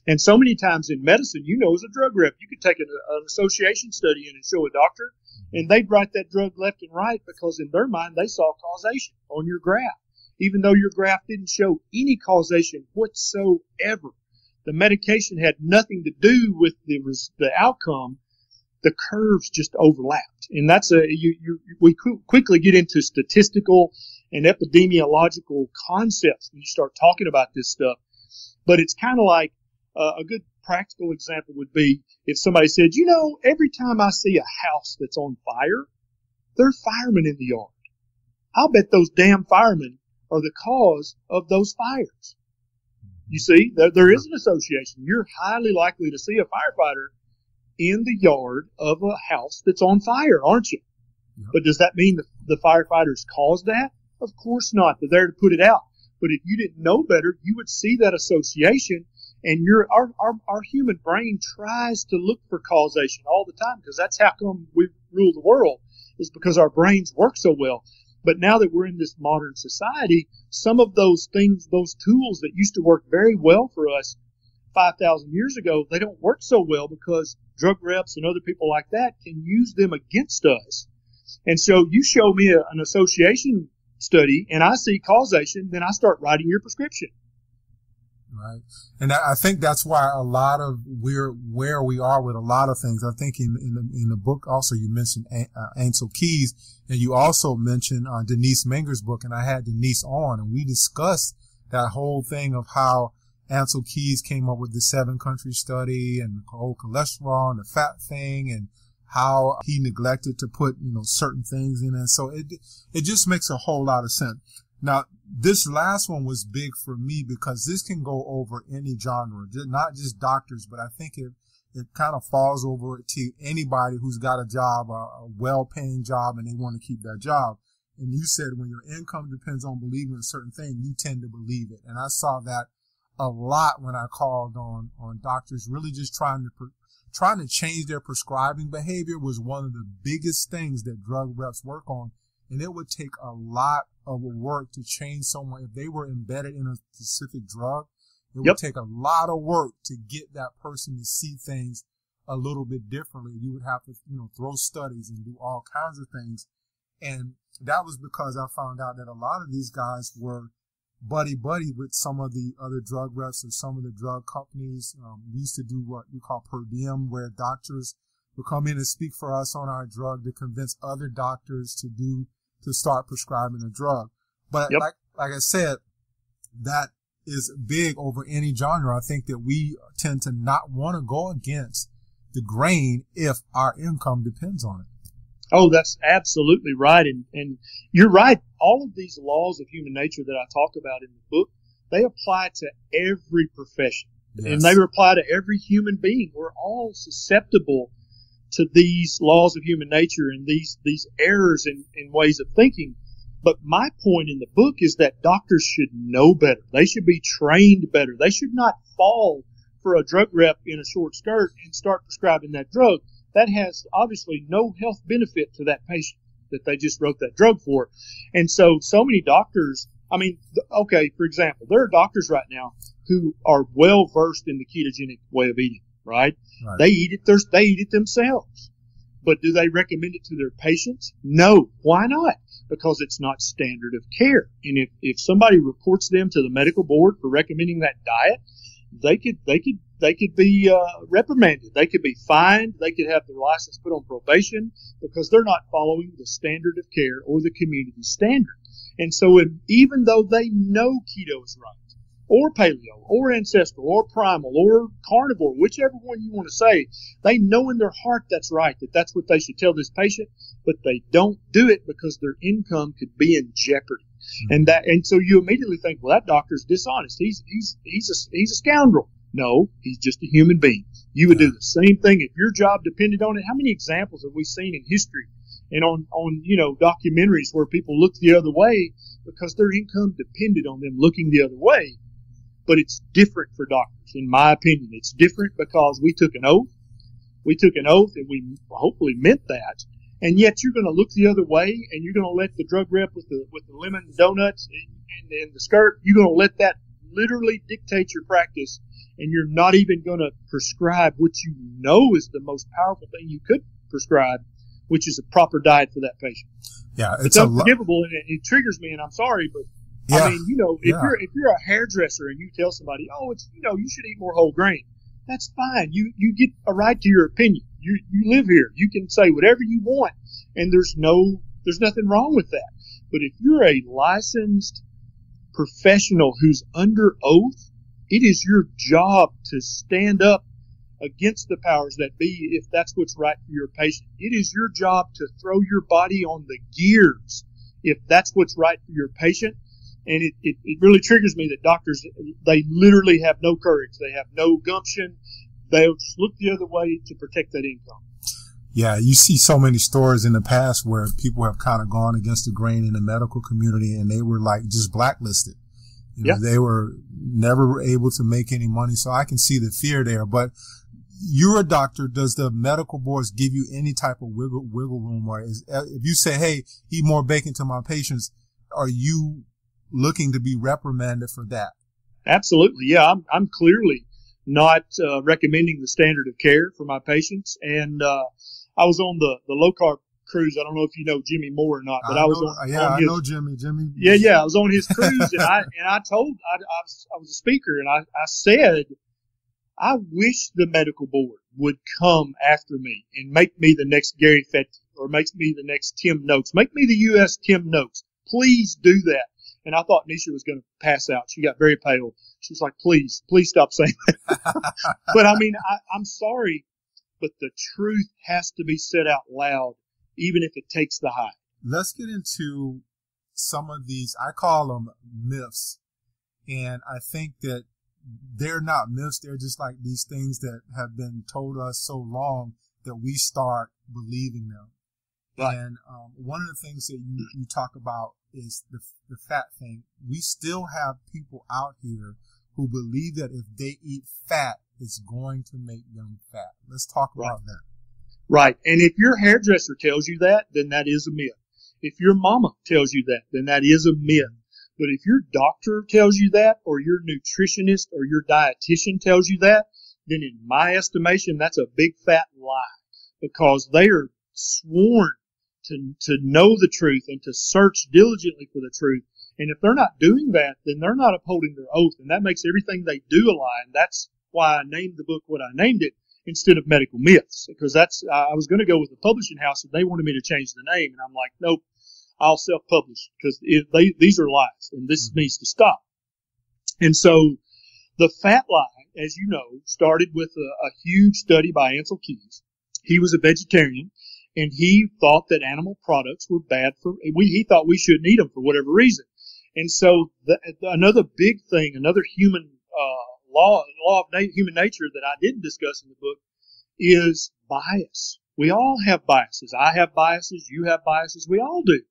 And so many times in medicine, as a drug rep, you could take an association study in and show a doctor, and they'd write that drug left and right because in their mind they saw causation on your graph, even though your graph didn't show any causation whatsoever. The medication had nothing to do with the outcome. the curves just overlapped. And that's we quickly get into statistical and epidemiological concepts when you start talking about this stuff. But it's kind of like a good practical example would be if somebody said, every time I see a house that's on fire, there are firemen in the yard. I'll bet those damn firemen are the cause of those fires. You see, there is an association. You're highly likely to see a firefighter in the yard of a house that's on fire, aren't you? Yep. But does that mean the firefighters caused that? Of course not. They're there to put it out. But if you didn't know better, you would see that association, and our human brain tries to look for causation all the time, because that's how come we rule the world, is because our brains work so well. But now that we're in this modern society, some of those things, those tools that used to work very well for us 5,000 years ago, they don't work so well because drug reps and other people like that can use them against us. And so you show me an association study and I see causation, then I start writing your prescription. Right. And I think that's why a lot of where we are with a lot of things. I think in the book also you mentioned Ansel Keys, and you also mentioned Denise Minger's book, and I had Denise on, and we discussed that whole thing of how Ansel Keys came up with the 7-country study and the whole cholesterol and the fat thing, and how he neglected to put, certain things in it. So it just makes a whole lot of sense. Now, this last one was big for me because this can go over any genre, not just doctors, but I think it kind of falls over to anybody who's got a job, a well-paying job, and they want to keep that job. And you said when your income depends on believing a certain thing, you tend to believe it. And I saw that a lot when I called on doctors really just trying to change their prescribing behavior was one of the biggest things that drug reps work on. And it would take a lot of work to change someone. If they were embedded in a specific drug, it would take a lot of work to get that person to see things a little bit differently. You would have to, throw studies and do all kinds of things. And that was because I found out that a lot of these guys were buddy-buddy with some of the other drug reps or some of the drug companies. We used to do what we call per diem, where doctors would come in and speak for us on our drug to convince other doctors to start prescribing a drug. But like I said, that is big over any genre. I think that we tend to not want to go against the grain if our income depends on it. Oh, that's absolutely right. And you're right. All of these laws of human nature that I talk about in the book, they apply to every profession. Yes. And they apply to every human being. We're all susceptible to these laws of human nature and these errors in ways of thinking. But my point in the book is that doctors should know better. They should be trained better. They should not fall for a drug rep in a short skirt and start prescribing that drug. That has obviously no health benefit to that patient that they just wrote that drug for. And so many doctors, for example, there are doctors right now who are well versed in the ketogenic way of eating, right? They eat it themselves. But do they recommend it to their patients? No. Why not? Because it's not standard of care. And if somebody reports them to the medical board for recommending that diet, they could be reprimanded. They could be fined. They could have their license put on probation because they're not following the standard of care or the community standard. And so even though they know keto is right, or paleo, or ancestral, or primal, or carnivore, whichever one you want to say, they know in their heart that's right, that's what they should tell this patient, but they don't do it because their income could be in jeopardy. Mm-hmm. And so you immediately think, well, that doctor's dishonest. He's a scoundrel. No, he's just a human being. You would do the same thing if your job depended on it. How many examples have we seen in history and on documentaries where people look the other way because their income depended on them looking the other way? But it's different for doctors, in my opinion. It's different because we took an oath. We took an oath, and we hopefully meant that. And yet you're going to look the other way, and you're going to let the drug rep with the lemon donuts and the skirt, you're going to let that literally dictate your practice, and you're not even going to prescribe what you know is the most powerful thing you could prescribe, which is a proper diet for that patient. Yeah, it's unforgivable, and it triggers me, and I'm sorry, but I mean, if you're a hairdresser and you tell somebody, you should eat more whole grain, that's fine. You get a right to your opinion. You live here. You can say whatever you want, and there's nothing wrong with that. But if you're a licensed professional who's under oath, it is your job to stand up against the powers that be if that's what's right for your patient. It is your job to throw your body on the gears if that's what's right for your patient. And it really triggers me that doctors, they literally have no courage. They have no gumption. They'll just look the other way to protect that income. Yeah, you see so many stories in the past where people have kind of gone against the grain in the medical community and they were like just blacklisted. You know, they were never able to make any money. So I can see the fear there. But you're a doctor. Does the medical boards give you any type of wiggle room? Or if you say, hey, eat more bacon to my patients, are you looking to be reprimanded for that? Absolutely. Yeah, I'm clearly not recommending the standard of care for my patients. And I was on the low carb cruise. I don't know if you know Jimmy Moore or not, but I was on his, I know Jimmy. Yeah. I was on his cruise, and I was a speaker, and I said, I wish the medical board would come after me and make me the next Gary Fettke or make me the next Tim Noakes. Make me the U.S. Tim Noakes. Please do that. And I thought Nisha was going to pass out. She got very pale. She was like, please stop saying that. But I mean, I'm sorry, but the truth has to be said out loud, even if it takes the high. Let's get into some of these, I call them myths. And I think that they're not myths. They're just like these things that have been told us so long that we start believing them. Right. And one of the things that you talk about is the fat thing. We still have people out here who believe that if they eat fat, it's going to make them fat. Let's talk about that. Right. And if your hairdresser tells you that, then that is a myth. If your mama tells you that, then that is a myth. But if your doctor tells you that, or your nutritionist or your dietitian tells you that, then in my estimation, that's a big fat lie, because they are sworn to know the truth and to search diligently for the truth. And if they're not doing that, then they're not upholding their oath, and that makes everything they do a lie. And that's why I named the book what I named it instead of Medical Myths, because I was going to go with the publishing house and they wanted me to change the name, and I'm like, nope, I'll self-publish, because these are lies and this needs to stop. And so the fat lie, as you know, started with a huge study by Ansel Keys. He was a vegetarian, and he thought that animal products were bad he thought we shouldn't eat them for whatever reason. And so another big thing, another human law of human nature that I didn't discuss in the book is bias. We all have biases. I have biases. You have biases. We all do.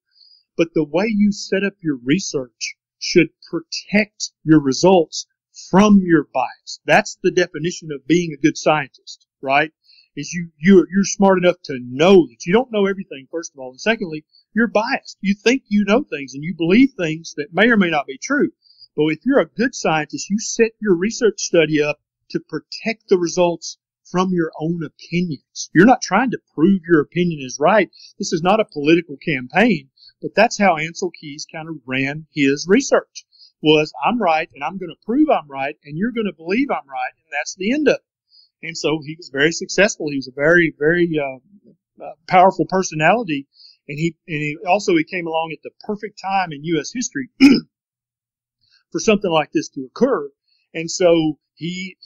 But the way you set up your research should protect your results from your bias. That's the definition of being a good scientist, right? Is you're smart enough to know that you don't know everything, first of all. And secondly, you're biased. You think you know things and you believe things that may or may not be true. But if you're a good scientist, you set your research study up to protect the results from your own opinions. You're not trying to prove your opinion is right. This is not a political campaign, but that's how Ansel Keys kind of ran his research. Was I'm right, and I'm going to prove I'm right, and you're going to believe I'm right, and that's the end of it. And so he was very successful. He was a very, very powerful personality, and he came along at the perfect time in U.S. history for something like this to occur. And so he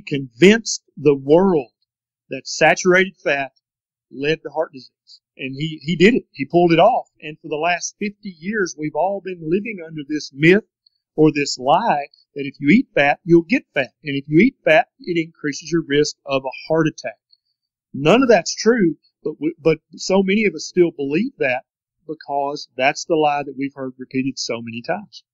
convinced the world that saturated fat led to heart disease. And he did it. He pulled it off. And for the last 50 years, we've all been living under this myth or this lie that if you eat fat, you'll get fat. And if you eat fat, it increases your risk of a heart attack. None of that's true, but so many of us still believe that because that's the lie that we've heard repeated so many times.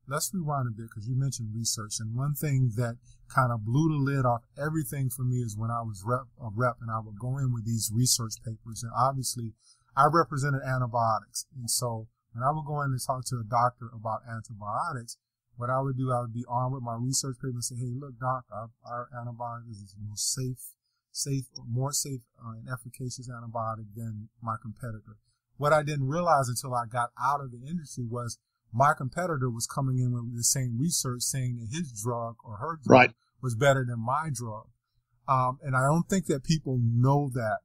Let's rewind a bit, because you mentioned research. And one thing that kind of blew the lid off everything for me is when I was a rep and I would go in with these research papers. And obviously, I represented antibiotics. And so when I would go in and talk to a doctor about antibiotics, what I would do, I would be armed with my research paper and say, hey, look, doc, our antibiotic is the most more safe and efficacious antibiotic than my competitor. What I didn't realize until I got out of the industry was my competitor was coming in with the same research saying that his drug or her drug was better than my drug. And I don't think that people know that.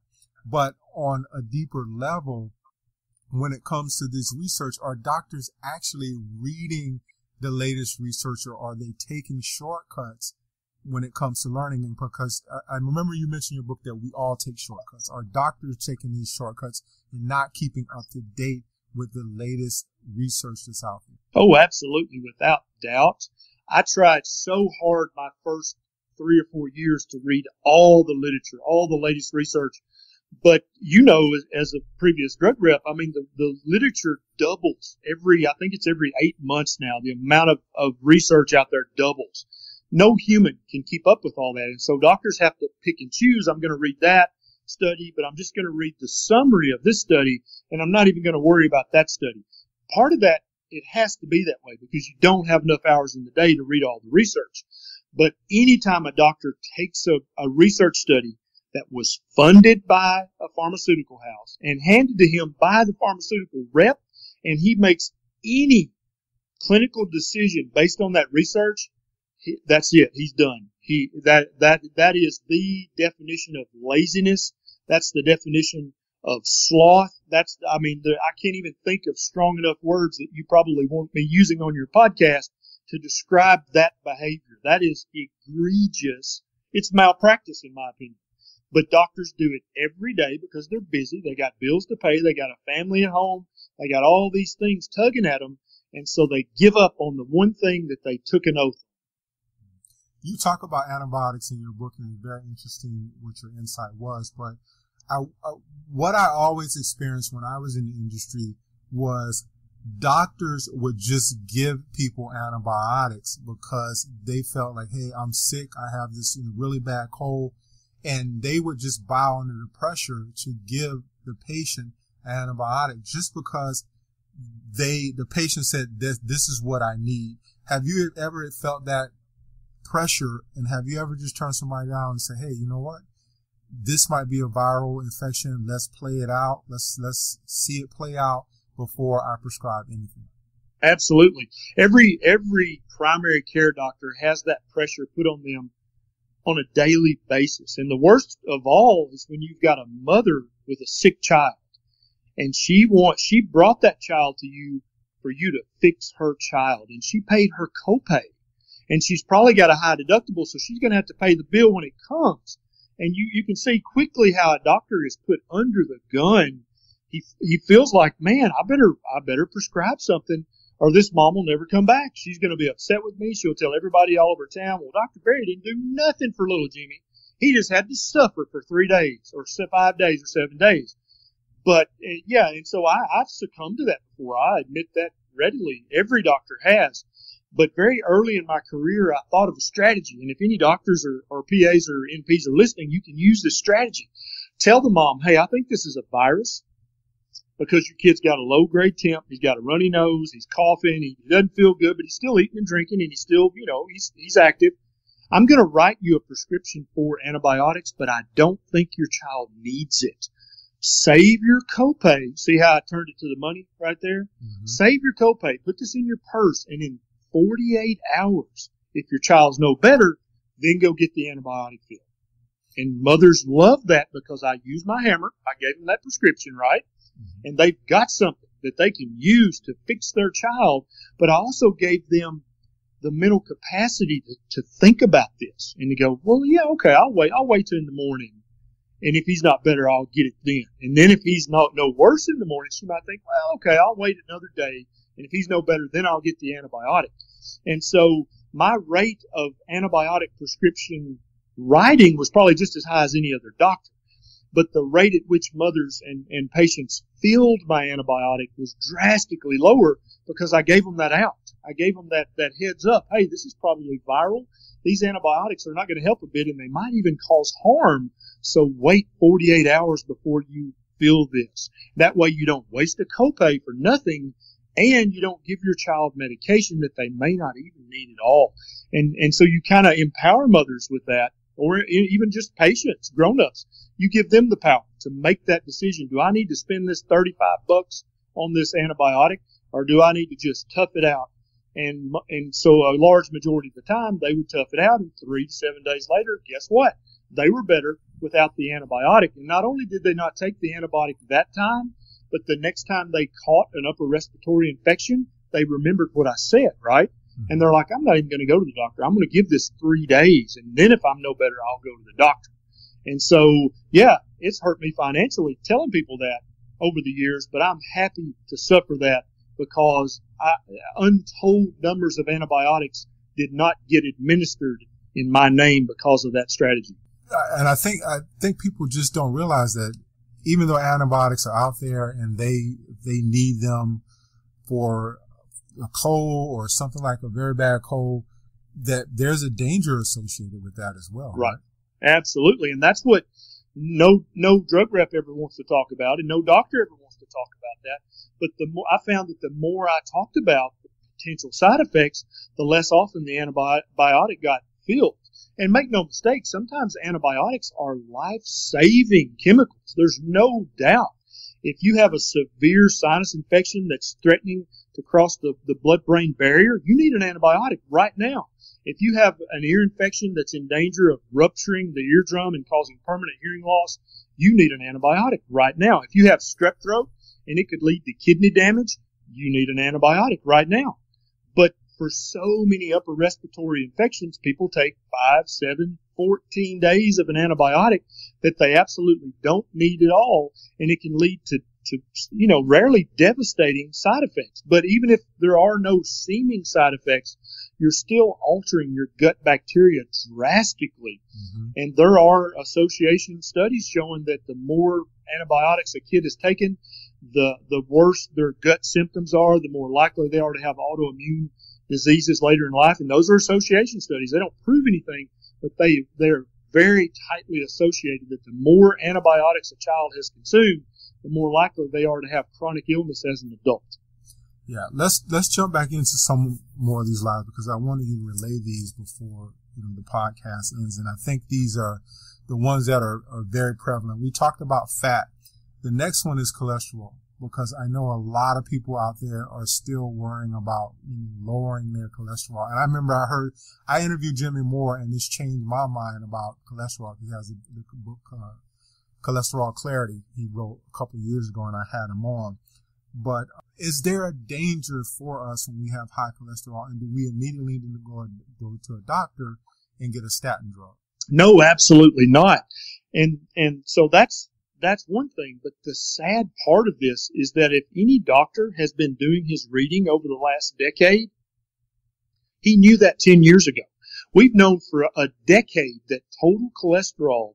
But on a deeper level, when it comes to this research, are doctors actually reading the latest research, or are they taking shortcuts when it comes to learning? And because I remember you mentioned in your book that we all take shortcuts. Are doctors taking these shortcuts and not keeping up to date with the latest research that's out there? Oh, absolutely, without doubt. I tried so hard my first 3 or 4 years to read all the literature, all the latest research. But, as a previous drug rep, I mean, the literature doubles I think it's every 8 months now. The amount of research out there doubles. No human can keep up with all that. And so doctors have to pick and choose. I'm going to read that study, but I'm just going to read the summary of this study, and I'm not even going to worry about that study. Part of that, it has to be that way because you don't have enough hours in the day to read all the research. But anytime a doctor takes a research study that was funded by a pharmaceutical house and handed to him by the pharmaceutical rep, and he makes any clinical decision based on that research, that's it. He's done. That is the definition of laziness. That's the definition of sloth. I can't even think of strong enough words that you probably won't be using on your podcast to describe that behavior. That is egregious. It's malpractice, in my opinion. But doctors do it every day because they're busy. They got bills to pay. They got a family at home. They got all these things tugging at them. And so they give up on the one thing that they took an oath on. You talk about antibiotics in your book, and it's very interesting what your insight was. But what I always experienced when I was in the industry was doctors would just give people antibiotics because they felt like, hey, I'm sick. I have this really bad cold. And they would just bow under the pressure to give the patient an antibiotic just because the patient said, this is what I need. Have you ever felt that pressure, and have you ever just turned somebody down and say, hey, you know what? This might be a viral infection. Let's play it out. Let's see it play out before I prescribe anything. Absolutely. Every primary care doctor has that pressure put on them on a daily basis. And the worst of all is when you've got a mother with a sick child and she brought that child to you for you to fix her child, and she paid her copay, and she's probably got a high deductible, so she's going to have to pay the bill when it comes. And you can see quickly how a doctor is put under the gun. He feels like, man, I better prescribe something, or this mom will never come back. She's going to be upset with me. She'll tell everybody all over town, well, Dr. Berry didn't do nothing for little Jimmy. He just had to suffer for 3 days or 5 days or 7 days. But, and so I've succumbed to that before. I admit that readily. Every doctor has. But very early in my career, I thought of a strategy. And if any doctors or PAs or NPs are listening, you can use this strategy. Tell the mom, hey, I think this is a virus, because your kid's got a low-grade temp, he's got a runny nose, he's coughing, he doesn't feel good, but he's still eating and drinking, and he's still, he's active. I'm going to write you a prescription for antibiotics, but I don't think your child needs it. Save your copay. See how I turned it to the money right there? Mm-hmm. Save your copay. Put this in your purse, and in 48 hours, if your child's no better, then go get the antibiotic fill. And mothers love that because I use my hammer. I gave them that prescription, right? Mm-hmm. And they've got something that they can use to fix their child. But I also gave them the mental capacity to think about this and to go, well, yeah, okay, I'll wait till in the morning. And if he's not better, I'll get it then. And then if he's no worse in the morning, she might think, well, okay, I'll wait another day. And if he's no better, then I'll get the antibiotic. And so my rate of antibiotic prescription writing was probably just as high as any other doctor. But the rate at which mothers and patients filled my antibiotic was drastically lower because I gave them that out. I gave them that heads up. Hey, this is probably viral. These antibiotics are not going to help a bit, and they might even cause harm. So wait 48 hours before you fill this. That way you don't waste a copay for nothing, and you don't give your child medication that they may not even need at all. And so you kind of empower mothers with that, or even just patients, grown-ups. You give them the power to make that decision. Do I need to spend this $35 on this antibiotic, or do I need to just tough it out And so a large majority of the time they would tough it out, and 3 to 7 days later, guess what? They were better without the antibiotic. And not only did they not take the antibiotic that time, but the next time they caught an upper respiratory infection, they remembered what I said, right? And they're like, I'm not even going to go to the doctor. I'm going to give this 3 days, and then if I'm no better, I'll go to the doctor. And so, yeah, it's hurt me financially telling people that over the years, but I'm happy to suffer that because untold numbers of antibiotics did not get administered in my name because of that strategy. And I think people just don't realize that even though antibiotics are out there and they need them for a cold or something like a very bad cold, that there's a danger associated with that as well. Right. Absolutely. And that's what no drug rep ever wants to talk about, and no doctor ever wants to talk about that. But I found that the more I talked about the potential side effects, the less often the antibiotic got filled. And make no mistake, sometimes antibiotics are life-saving chemicals. There's no doubt. If you have a severe sinus infection that's threatening to cross the blood-brain barrier, you need an antibiotic right now. If you have an ear infection that's in danger of rupturing the eardrum and causing permanent hearing loss, you need an antibiotic right now. If you have strep throat and it could lead to kidney damage, you need an antibiotic right now. But for so many upper respiratory infections, people take 5, 7, 14 days of an antibiotic that they absolutely don't need at all, and it can lead to rarely devastating side effects. But even if there are no seeming side effects, you're still altering your gut bacteria drastically. Mm-hmm. And there are association studies showing that the more antibiotics a kid has taken, the worse their gut symptoms are, the more likely they are to have autoimmune diseases later in life. And those are association studies. They don't prove anything, but they're very tightly associated that the more antibiotics a child has consumed, the more likely they are to have chronic illness as an adult. Yeah, let's jump back into some more of these lives because I wanted you to relay these before the podcast ends, and I think these are the ones that are very prevalent. We talked about fat. The next one is cholesterol, because I know a lot of people out there are still worrying about lowering their cholesterol. And I remember I interviewed Jimmy Moore, and this changed my mind about cholesterol. He has the book Cholesterol Clarity he wrote a couple of years ago, and I had him on. But is there a danger for us when we have high cholesterol, and do we immediately need to go to a doctor and get a statin drug? No, absolutely not. And so that's one thing. But the sad part of this is that if any doctor has been doing his reading over the last decade, he knew that 10 years ago. We've known for a decade that total cholesterol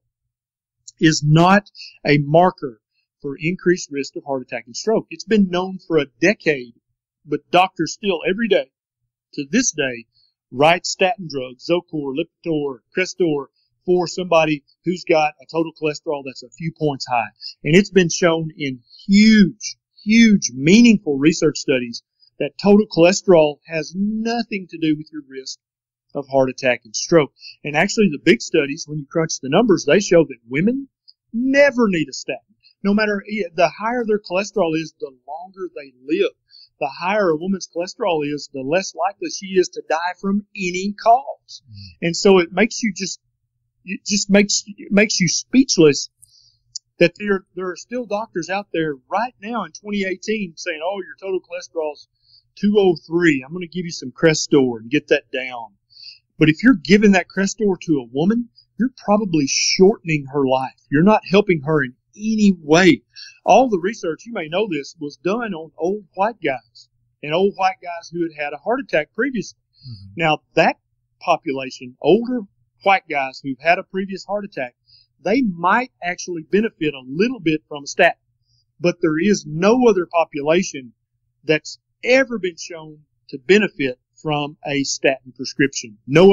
is not a marker for increased risk of heart attack and stroke. It's been known for a decade, but doctors still every day, to this day, write statin drugs, Zocor, Lipitor, Crestor, for somebody who's got a total cholesterol that's a few points high. And it's been shown in huge, meaningful research studies that total cholesterol has nothing to do with your risk of heart attack and stroke. And actually, the big studies, when you crunch the numbers, they show that women never need a statin. No matter, the higher their cholesterol is, the longer they live. The higher a woman's cholesterol is, the less likely she is to die from any cause. And so it makes you makes you speechless that there are still doctors out there right now in 2018 saying, oh, your total cholesterol's 203. I'm going to give you some Crestor and get that down. But if you're giving that Crestor to a woman, you're probably shortening her life. You're not helping her in any way. All the research, you may know this, was done on old white guys and old white guys who had had a heart attack previously. Mm-hmm. Now, that population, older white guys who've had a previous heart attack, they might actually benefit a little bit from a statin. But there is no other population that's ever been shown to benefit from a statin prescription. No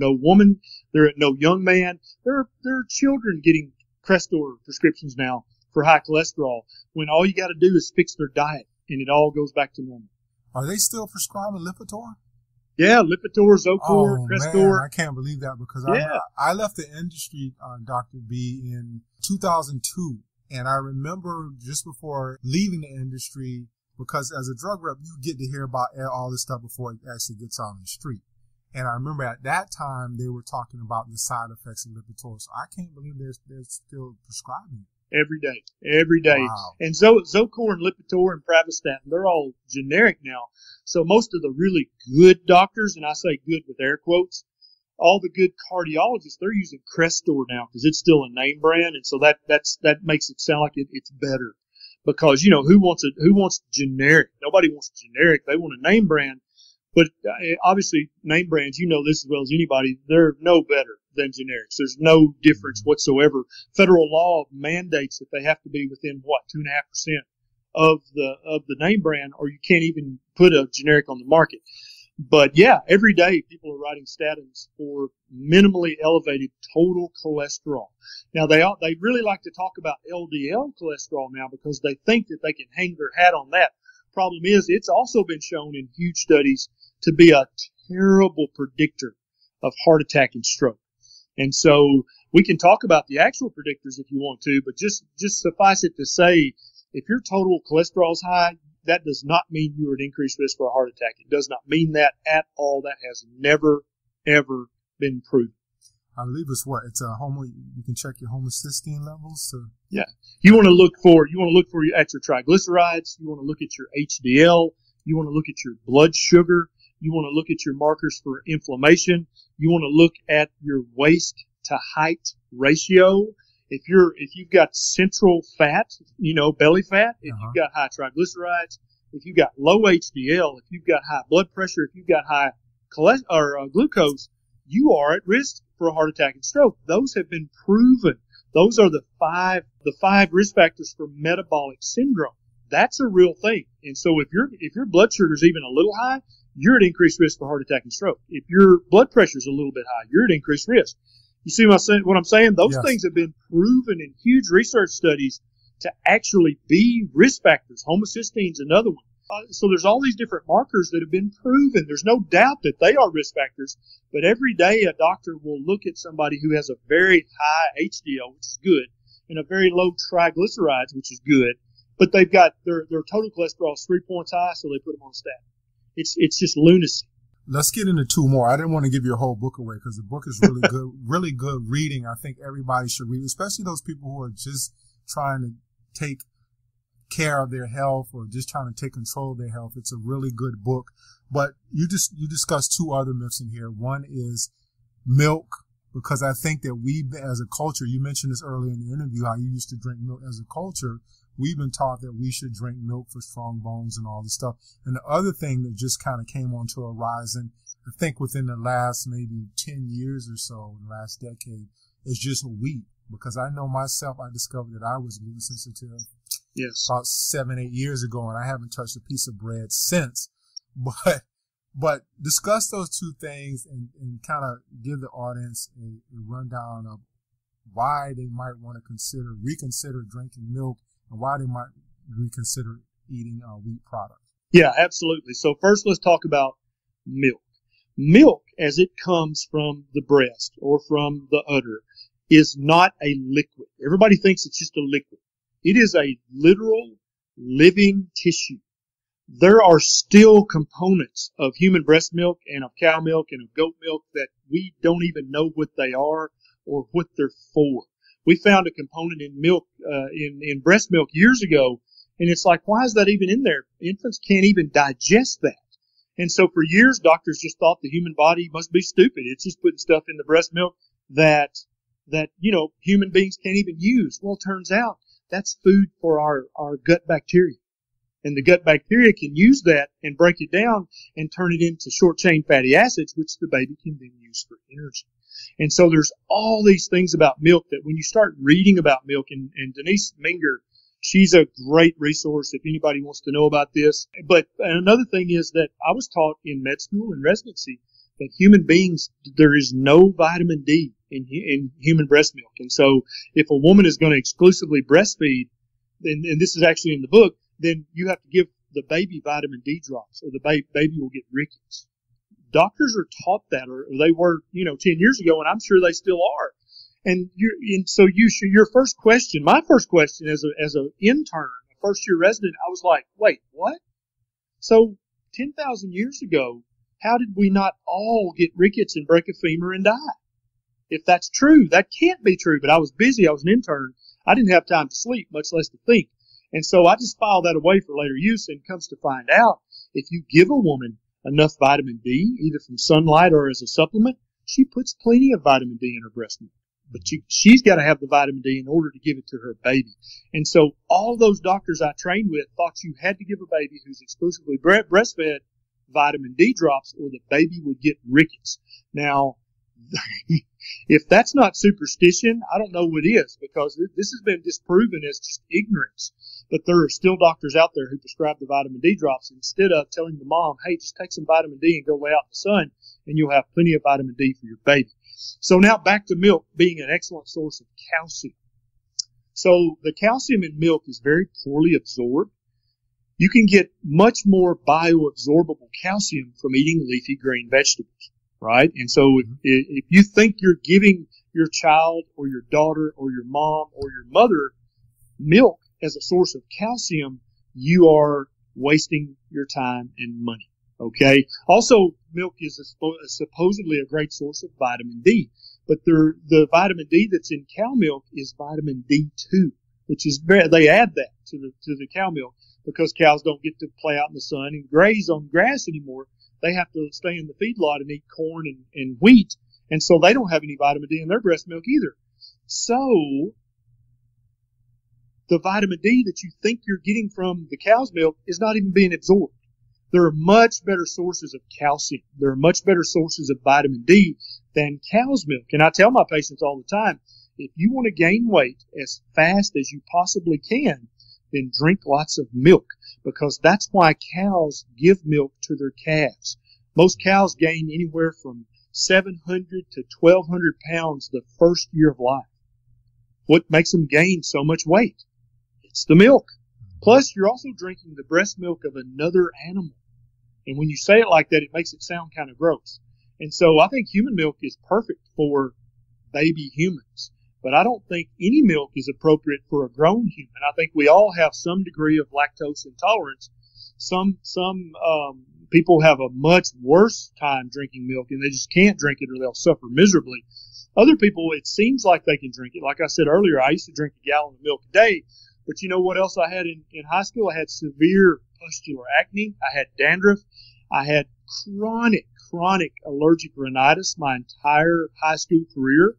woman, no young man. There are children getting Crestor prescriptions now for high cholesterol when all you got to do is fix their diet and it all goes back to normal. Are they still prescribing Lipitor? Yeah, Lipitor, Zocor, Crestor. Man, I can't believe that because I left the industry, Dr. B, in 2002. And I remember just before leaving the industry, because as a drug rep, you get to hear about all this stuff before it actually gets on the street. And I remember at that time they were talking about the side effects of Lipitor. So I can't believe they're still prescribing it. Every day. Wow. And Zocor and Lipitor and Pravastatin, they're all generic now. So most of the really good doctors, and I say good with air quotes, all the good cardiologists, they're using Crestor now because it's still a name brand. And so that makes it sound like it's better, because, you know, who wants generic? Nobody wants generic. They want a name brand. But obviously, name brands, you know this as well as anybody, they're no better than generics. There's no difference whatsoever. Federal law mandates that they have to be within 2.5% of the name brand, or you can't even put a generic on the market. But yeah, every day people are writing statins for minimally elevated total cholesterol. Now they really like to talk about LDL cholesterol now because they think that they can hang their hat on that. Problem is, it's also been shown in huge studies to be a terrible predictor of heart attack and stroke. And so we can talk about the actual predictors if you want to, but just suffice it to say, if your total cholesterol is high, that does not mean you're at increased risk for a heart attack. It does not mean that at all. That has never, ever been proven. I believe it's it's you can check your homocysteine levels. So. Yeah. You want to look for at your triglycerides. You want to look at your HDL. You want to look at your blood sugar. You want to look at your markers for inflammation. You want to look at your waist to height ratio. If you've got central fat, belly fat, if you've got high triglycerides, if you've got low HDL, if you've got high blood pressure, if you've got high glucose, you are at risk for a heart attack and stroke. Those have been proven. Those are the five risk factors for metabolic syndrome. That's a real thing. And so if your blood sugar is even a little high, you're at increased risk for heart attack and stroke. If your blood pressure is a little bit high, you're at increased risk. You see what I'm saying? Those things have been proven in huge research studies to actually be risk factors. Homocysteine's another one. So there's all these different markers that have been proven. There's no doubt that they are risk factors. But every day a doctor will look at somebody who has a very high HDL, which is good, and a very low triglycerides, which is good. But they've got their total cholesterol is 3 points high, so they put them on a statin. It's just lunacy. Let's get into two more. I didn't want to give you a whole book away because the book is really good, really good reading. I think everybody should read, especially those people who are just trying to take care of their health or just trying to take control of their health. It's a really good book. But you discussed two other myths in here. One is milk, because I think that we as a culture, you mentioned this earlier in the interview, how you used to drink milk as a culture. We've been taught that we should drink milk for strong bones and all this stuff. And the other thing that just kind of came onto a horizon, I think within the last maybe 10 years or so, in the last decade, is just wheat. Because I know myself, I discovered that I was gluten sensitive about 7-8 years ago, and I haven't touched a piece of bread since. But discuss those two things and kind of give the audience a rundown of why they might want to reconsider drinking milk, and why they might reconsider eating wheat products. Yeah, absolutely. So first, let's talk about milk. Milk, as it comes from the breast or from the udder, is not a liquid. Everybody thinks it's just a liquid. It is a literal living tissue. There are still components of human breast milk and of cow milk and of goat milk that we don't even know what they are or what they're for. We found a component in milk, in breast milk years ago, and it's like, why is that even in there? Infants can't even digest that. And so for years, doctors just thought the human body must be stupid. It's just putting stuff in the breast milk that human beings can't even use. Well, it turns out that's food for our gut bacteria. And the gut bacteria can use that and break it down and turn it into short-chain fatty acids, which the baby can then use for energy. And so there's all these things about milk that when you start reading about milk, and Denise Minger, she's a great resource if anybody wants to know about this. But another thing is that I was taught in med school and residency that human beings, there is no vitamin D in human breast milk. And so if a woman is going to exclusively breastfeed, and this is actually in the book, then you have to give the baby vitamin D drops or the baby will get rickets. Doctors are taught that, or they were, 10 years ago, and I'm sure they still are. And so your first question, my first question as an intern, a first year resident, I was like, wait, what? So 10,000 years ago, how did we not all get rickets and break a femur and die? If that's true, that can't be true. But I was busy. I was an intern. I didn't have time to sleep, much less to think. And so I just filed that away for later use, and comes to find out, if you give a woman enough vitamin D, either from sunlight or as a supplement, she puts plenty of vitamin D in her breast milk. But she's got to have the vitamin D in order to give it to her baby. And so all those doctors I trained with thought you had to give a baby who's exclusively breastfed vitamin D drops, or the baby would get rickets. Now, if that's not superstition, I don't know what is, because this has been disproven as just ignorance. But there are still doctors out there who prescribe the vitamin D drops instead of telling the mom, hey, just take some vitamin D and go lay out in the sun, and you'll have plenty of vitamin D for your baby. So now back to milk being an excellent source of calcium. So the calcium in milk is very poorly absorbed. You can get much more bioabsorbable calcium from eating leafy green vegetables, right? And so if you think you're giving your child or your daughter or your mom or your mother milk as a source of calcium, you are wasting your time and money. Okay. Also, milk is supposedly a great source of vitamin D, but the vitamin D that's in cow milk is vitamin D2, which is they add that to the cow milk because cows don't get to play out in the sun and graze on grass anymore. They have to stay in the feedlot and eat corn and wheat, and so they don't have any vitamin D in their breast milk either. So the vitamin D that you think you're getting from the cow's milk is not even being absorbed. There are much better sources of calcium. There are much better sources of vitamin D than cow's milk. And I tell my patients all the time, if you want to gain weight as fast as you possibly can, then drink lots of milk, because that's why cows give milk to their calves. Most cows gain anywhere from 700 to 1,200 pounds the first year of life. What makes them gain so much weight? It's the milk. Plus, you're also drinking the breast milk of another animal. And when you say it like that, it makes it sound kind of gross. And so I think human milk is perfect for baby humans. But I don't think any milk is appropriate for a grown human. I think we all have some degree of lactose intolerance. Some people have a much worse time drinking milk, and they just can't drink it or they'll suffer miserably. Other people, it seems like they can drink it. Like I said earlier, I used to drink a gallon of milk a day. But you know what else I had in high school? I had severe pustular acne. I had dandruff. I had chronic allergic rhinitis my entire high school career.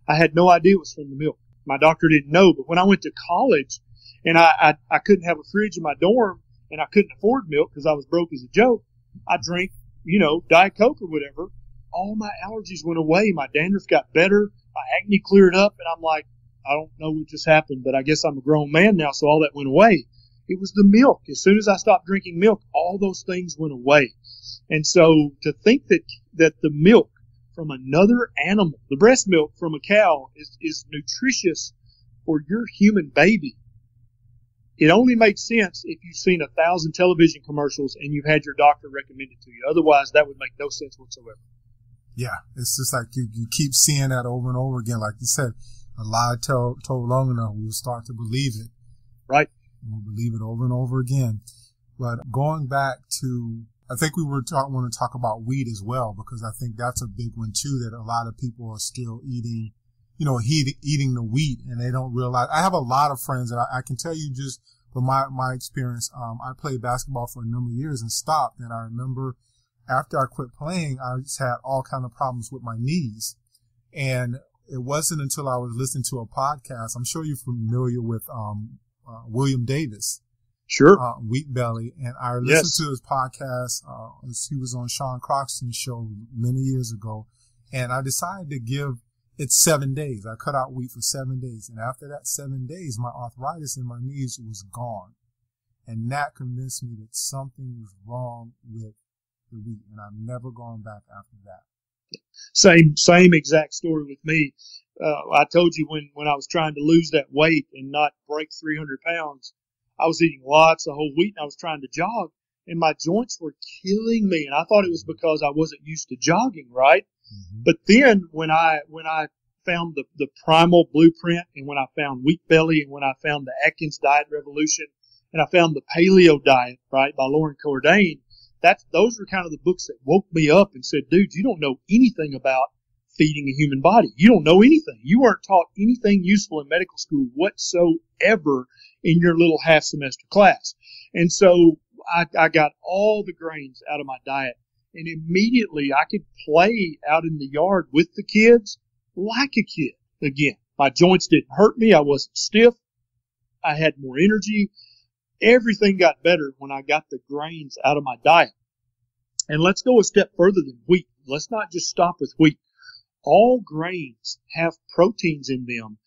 I had no idea it was from the milk. My doctor didn't know. But when I went to college and I couldn't have a fridge in my dorm and I couldn't afford milk because I was broke as a joke, I drank, Diet Coke or whatever. All my allergies went away. My dandruff got better. My acne cleared up. And I'm like, I don't know what just happened, but I guess I'm a grown man now, so all that went away. It was the milk. As soon as I stopped drinking milk, all those things went away. And so to think that the milk from another animal, the breast milk from a cow, is nutritious for your human baby, it only makes sense if you've seen 1,000 television commercials and you've had your doctor recommend it to you. Otherwise, that would make no sense whatsoever. Yeah, it's just like you keep seeing that over and over again. Like you said, a lie told long enough, we'll start to believe it. Right. We'll believe it over and over again. But going back to, I think we want to talk about wheat as well, because I think that's a big one too, that a lot of people are still eating, eating the wheat, and they don't realize. I have a lot of friends, and I can tell you just from my experience, I played basketball for a number of years and stopped. And I remember after I quit playing, I just had all kind of problems with my knees. And it wasn't until I was listening to a podcast. I'm sure you're familiar with William Davis. Sure. Wheat Belly. And I listened to his podcast. He was on Sean Croxton's show many years ago. And I decided to give it 7 days. I cut out wheat for 7 days. And after that 7 days, my arthritis in my knees was gone. And that convinced me that something was wrong with the wheat. And I've never gone back after that. Same exact story with me. I told you when I was trying to lose that weight and not break 300 pounds, I was eating lots of whole wheat and I was trying to jog, and my joints were killing me. And I thought it was because I wasn't used to jogging, right? Mm-hmm. But then when I found the primal blueprint, and when I found Wheat Belly, and when I found the Atkins Diet Revolution, and I found the Paleo Diet, right, by Lauren Cordain. Those were kind of the books that woke me up and said, dude, you don't know anything about feeding a human body. You don't know anything. You weren't taught anything useful in medical school whatsoever in your little half semester class. And so I got all the grains out of my diet, and immediately I could play out in the yard with the kids like a kid again. My joints didn't hurt me. I wasn't stiff. I had more energy. Everything got better when I got the grains out of my diet. And let's go a step further than wheat. Let's not just stop with wheat. All grains have proteins in them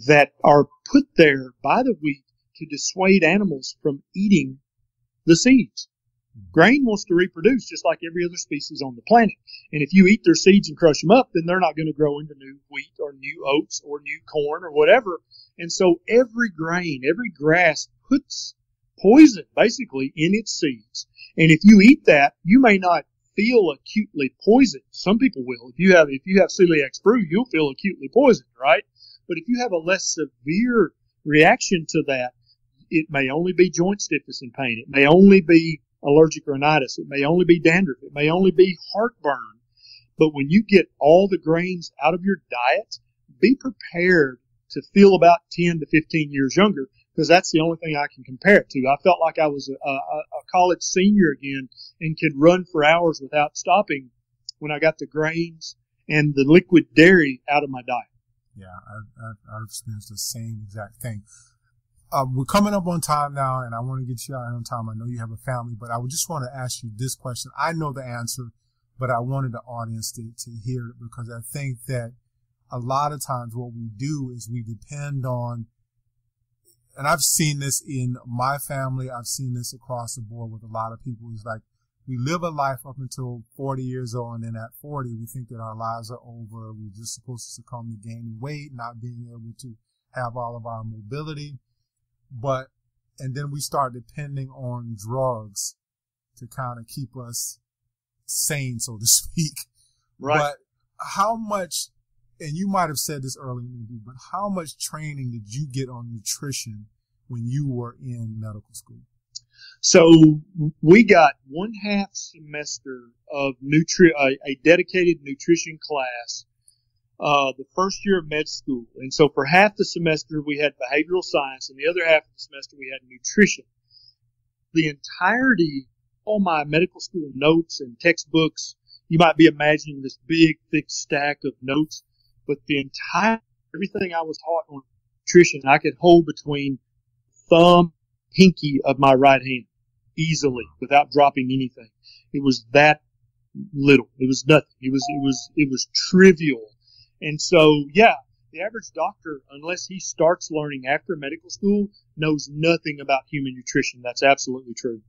that are put there by the wheat to dissuade animals from eating the seeds. Grain wants to reproduce just like every other species on the planet. And if you eat their seeds and crush them up, then they're not going to grow into new wheat or new oats or new corn or whatever. And so every grain, every grass puts poison basically in its seeds. And if you eat that, you may not feel acutely poisoned. Some people will. If you have celiac sprue, you'll feel acutely poisoned, right? But if you have a less severe reaction to that, it may only be joint stiffness and pain. It may only be allergic rhinitis. It may only be dandruff. It may only be heartburn. But when you get all the grains out of your diet, be prepared to feel about 10 to 15 years younger, because that's the only thing I can compare it to. I felt like I was a college senior again and could run for hours without stopping when I got the grains and the liquid dairy out of my diet. Yeah, I've experienced the same exact thing. We're coming up on time now, and I want to get you out on time. I know you have a family, but I would just want to ask you this question. I know the answer, but I wanted the audience to hear it, because I think that a lot of times what we do is we depend on, and I've seen this in my family, I've seen this across the board with a lot of people, is like we live a life up until 40 years old, and then at 40 we think that our lives are over. We're just supposed to succumb to gaining weight, not being able to have all of our mobility. And then we start depending on drugs to kind of keep us sane, so to speak. Right. But how much, and you might have said this earlier in the interview, but how much training did you get on nutrition when you were in medical school? So we got 1/2 semester of a dedicated nutrition class the first year of med school. And so for half the semester we had behavioral science, and the other half of the semester we had nutrition. The entirety, all my medical school notes and textbooks, you might be imagining this big, thick stack of notes, but everything I was taught on nutrition, I could hold between thumb, pinky of my right hand easily without dropping anything. It was that little. It was nothing. It was trivial. And so, yeah, the average doctor, unless he starts learning after medical school, knows nothing about human nutrition. That's absolutely true.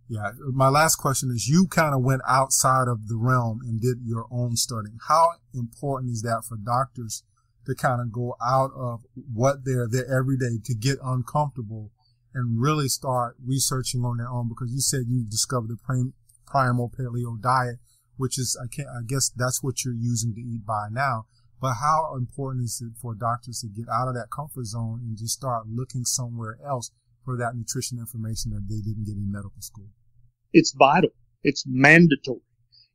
Yeah. My last question is, you kind of went outside of the realm and did your own studying. How important is that for doctors to kind of go out of what they're there every day, to get uncomfortable and really start researching on their own? Because you said you discovered the primal paleo diet, which is, I guess that's what you're using to eat by now. But how important is it for doctors to get out of that comfort zone and just start looking somewhere else for that nutrition information that they didn't get in medical school? It's vital. It's mandatory.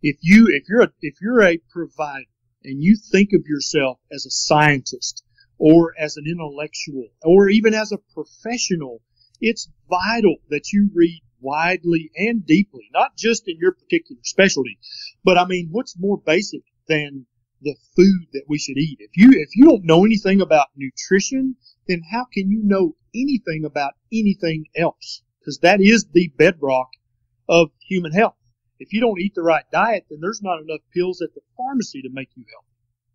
If you're a provider and you think of yourself as a scientist or as an intellectual or even as a professional, it's vital that you read widely and deeply, not just in your particular specialty. But I mean, what's more basic than the food that we should eat? If you don't know anything about nutrition, then how can you know anything about anything else? Because that is the bedrock of human health. If you don't eat the right diet, then there's not enough pills at the pharmacy to make you healthy,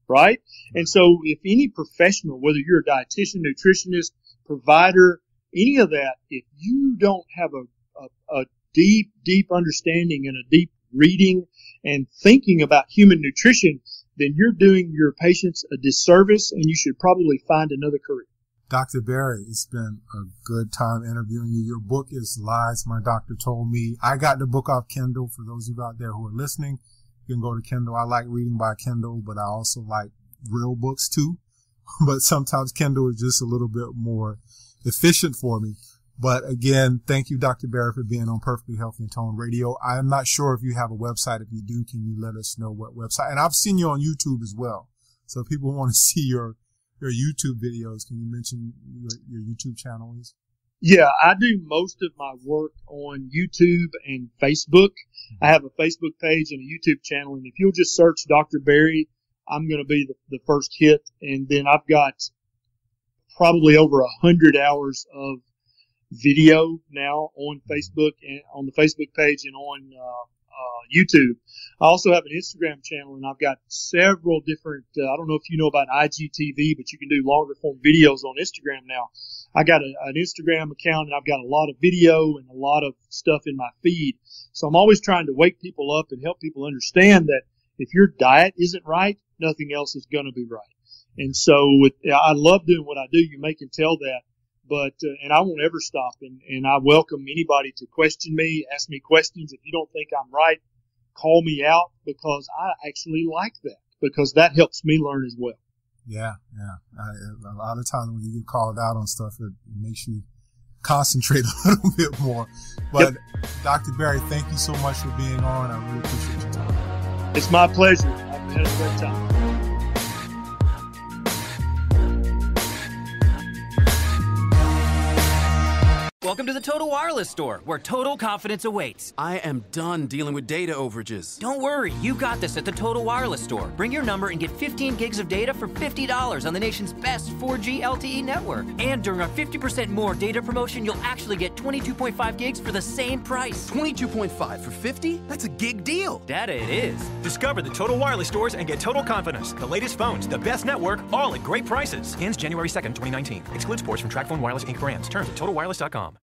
right? And so if any professional, whether you're a dietitian, nutritionist, provider, any of that, if you don't have a deep understanding and a deep reading and thinking about human nutrition, then you're doing your patients a disservice, and you should probably find another career. Dr. Berry, it's been a good time interviewing you. Your book is Lies My Doctor Told Me. I got the book off Kindle. For those of you out there who are listening, you can go to Kindle. I like reading by Kindle, but I also like real books too. But sometimes Kindle is just a little bit more efficient for me. But again, thank you, Dr. Berry, for being on Perfectly Healthy and Toned Radio. I'm not sure if you have a website. If you do, can you let us know what website? And I've seen you on YouTube as well. So if people want to see your YouTube videos, can you mention your YouTube channel is? Yeah, I do most of my work on YouTube and Facebook. I have a Facebook page and a YouTube channel, and if you'll just search Dr. Berry, I'm going to be the first hit. And then I've got probably over 100 hours of video now on Facebook and on the Facebook page and on YouTube. I also have an Instagram channel, and I've got several different, I don't know if you know about IGTV, but you can do longer form videos on Instagram now. I got an Instagram account, and I've got a lot of video and a lot of stuff in my feed. So I'm always trying to wake people up and help people understand that if your diet isn't right, nothing else is going to be right. And so I love doing what I do. You may can tell that. But, and I won't ever stop. And I welcome anybody to question me, ask me questions. If you don't think I'm right, call me out, because I actually like that, because that helps me learn as well. Yeah. A lot of times when you get called out on stuff, it makes you concentrate a little bit more. But Dr. Berry, thank you so much for being on. I really appreciate your time. It's my pleasure. I've had a great time. Welcome to the Total Wireless Store, where total confidence awaits. I am done dealing with data overages. Don't worry, you got this at the Total Wireless Store. Bring your number and get 15 gigs of data for $50 on the nation's best 4G LTE network. And during our 50% more data promotion, you'll actually get 22.5 gigs for the same price. 22.5 for 50? That's a gig deal. Data it is. Discover the Total Wireless Stores and get total confidence. The latest phones, the best network, all at great prices. Ends January 2nd, 2019. Excludes ports from TracFone Wireless Inc. brands. Terms at totalwireless.com.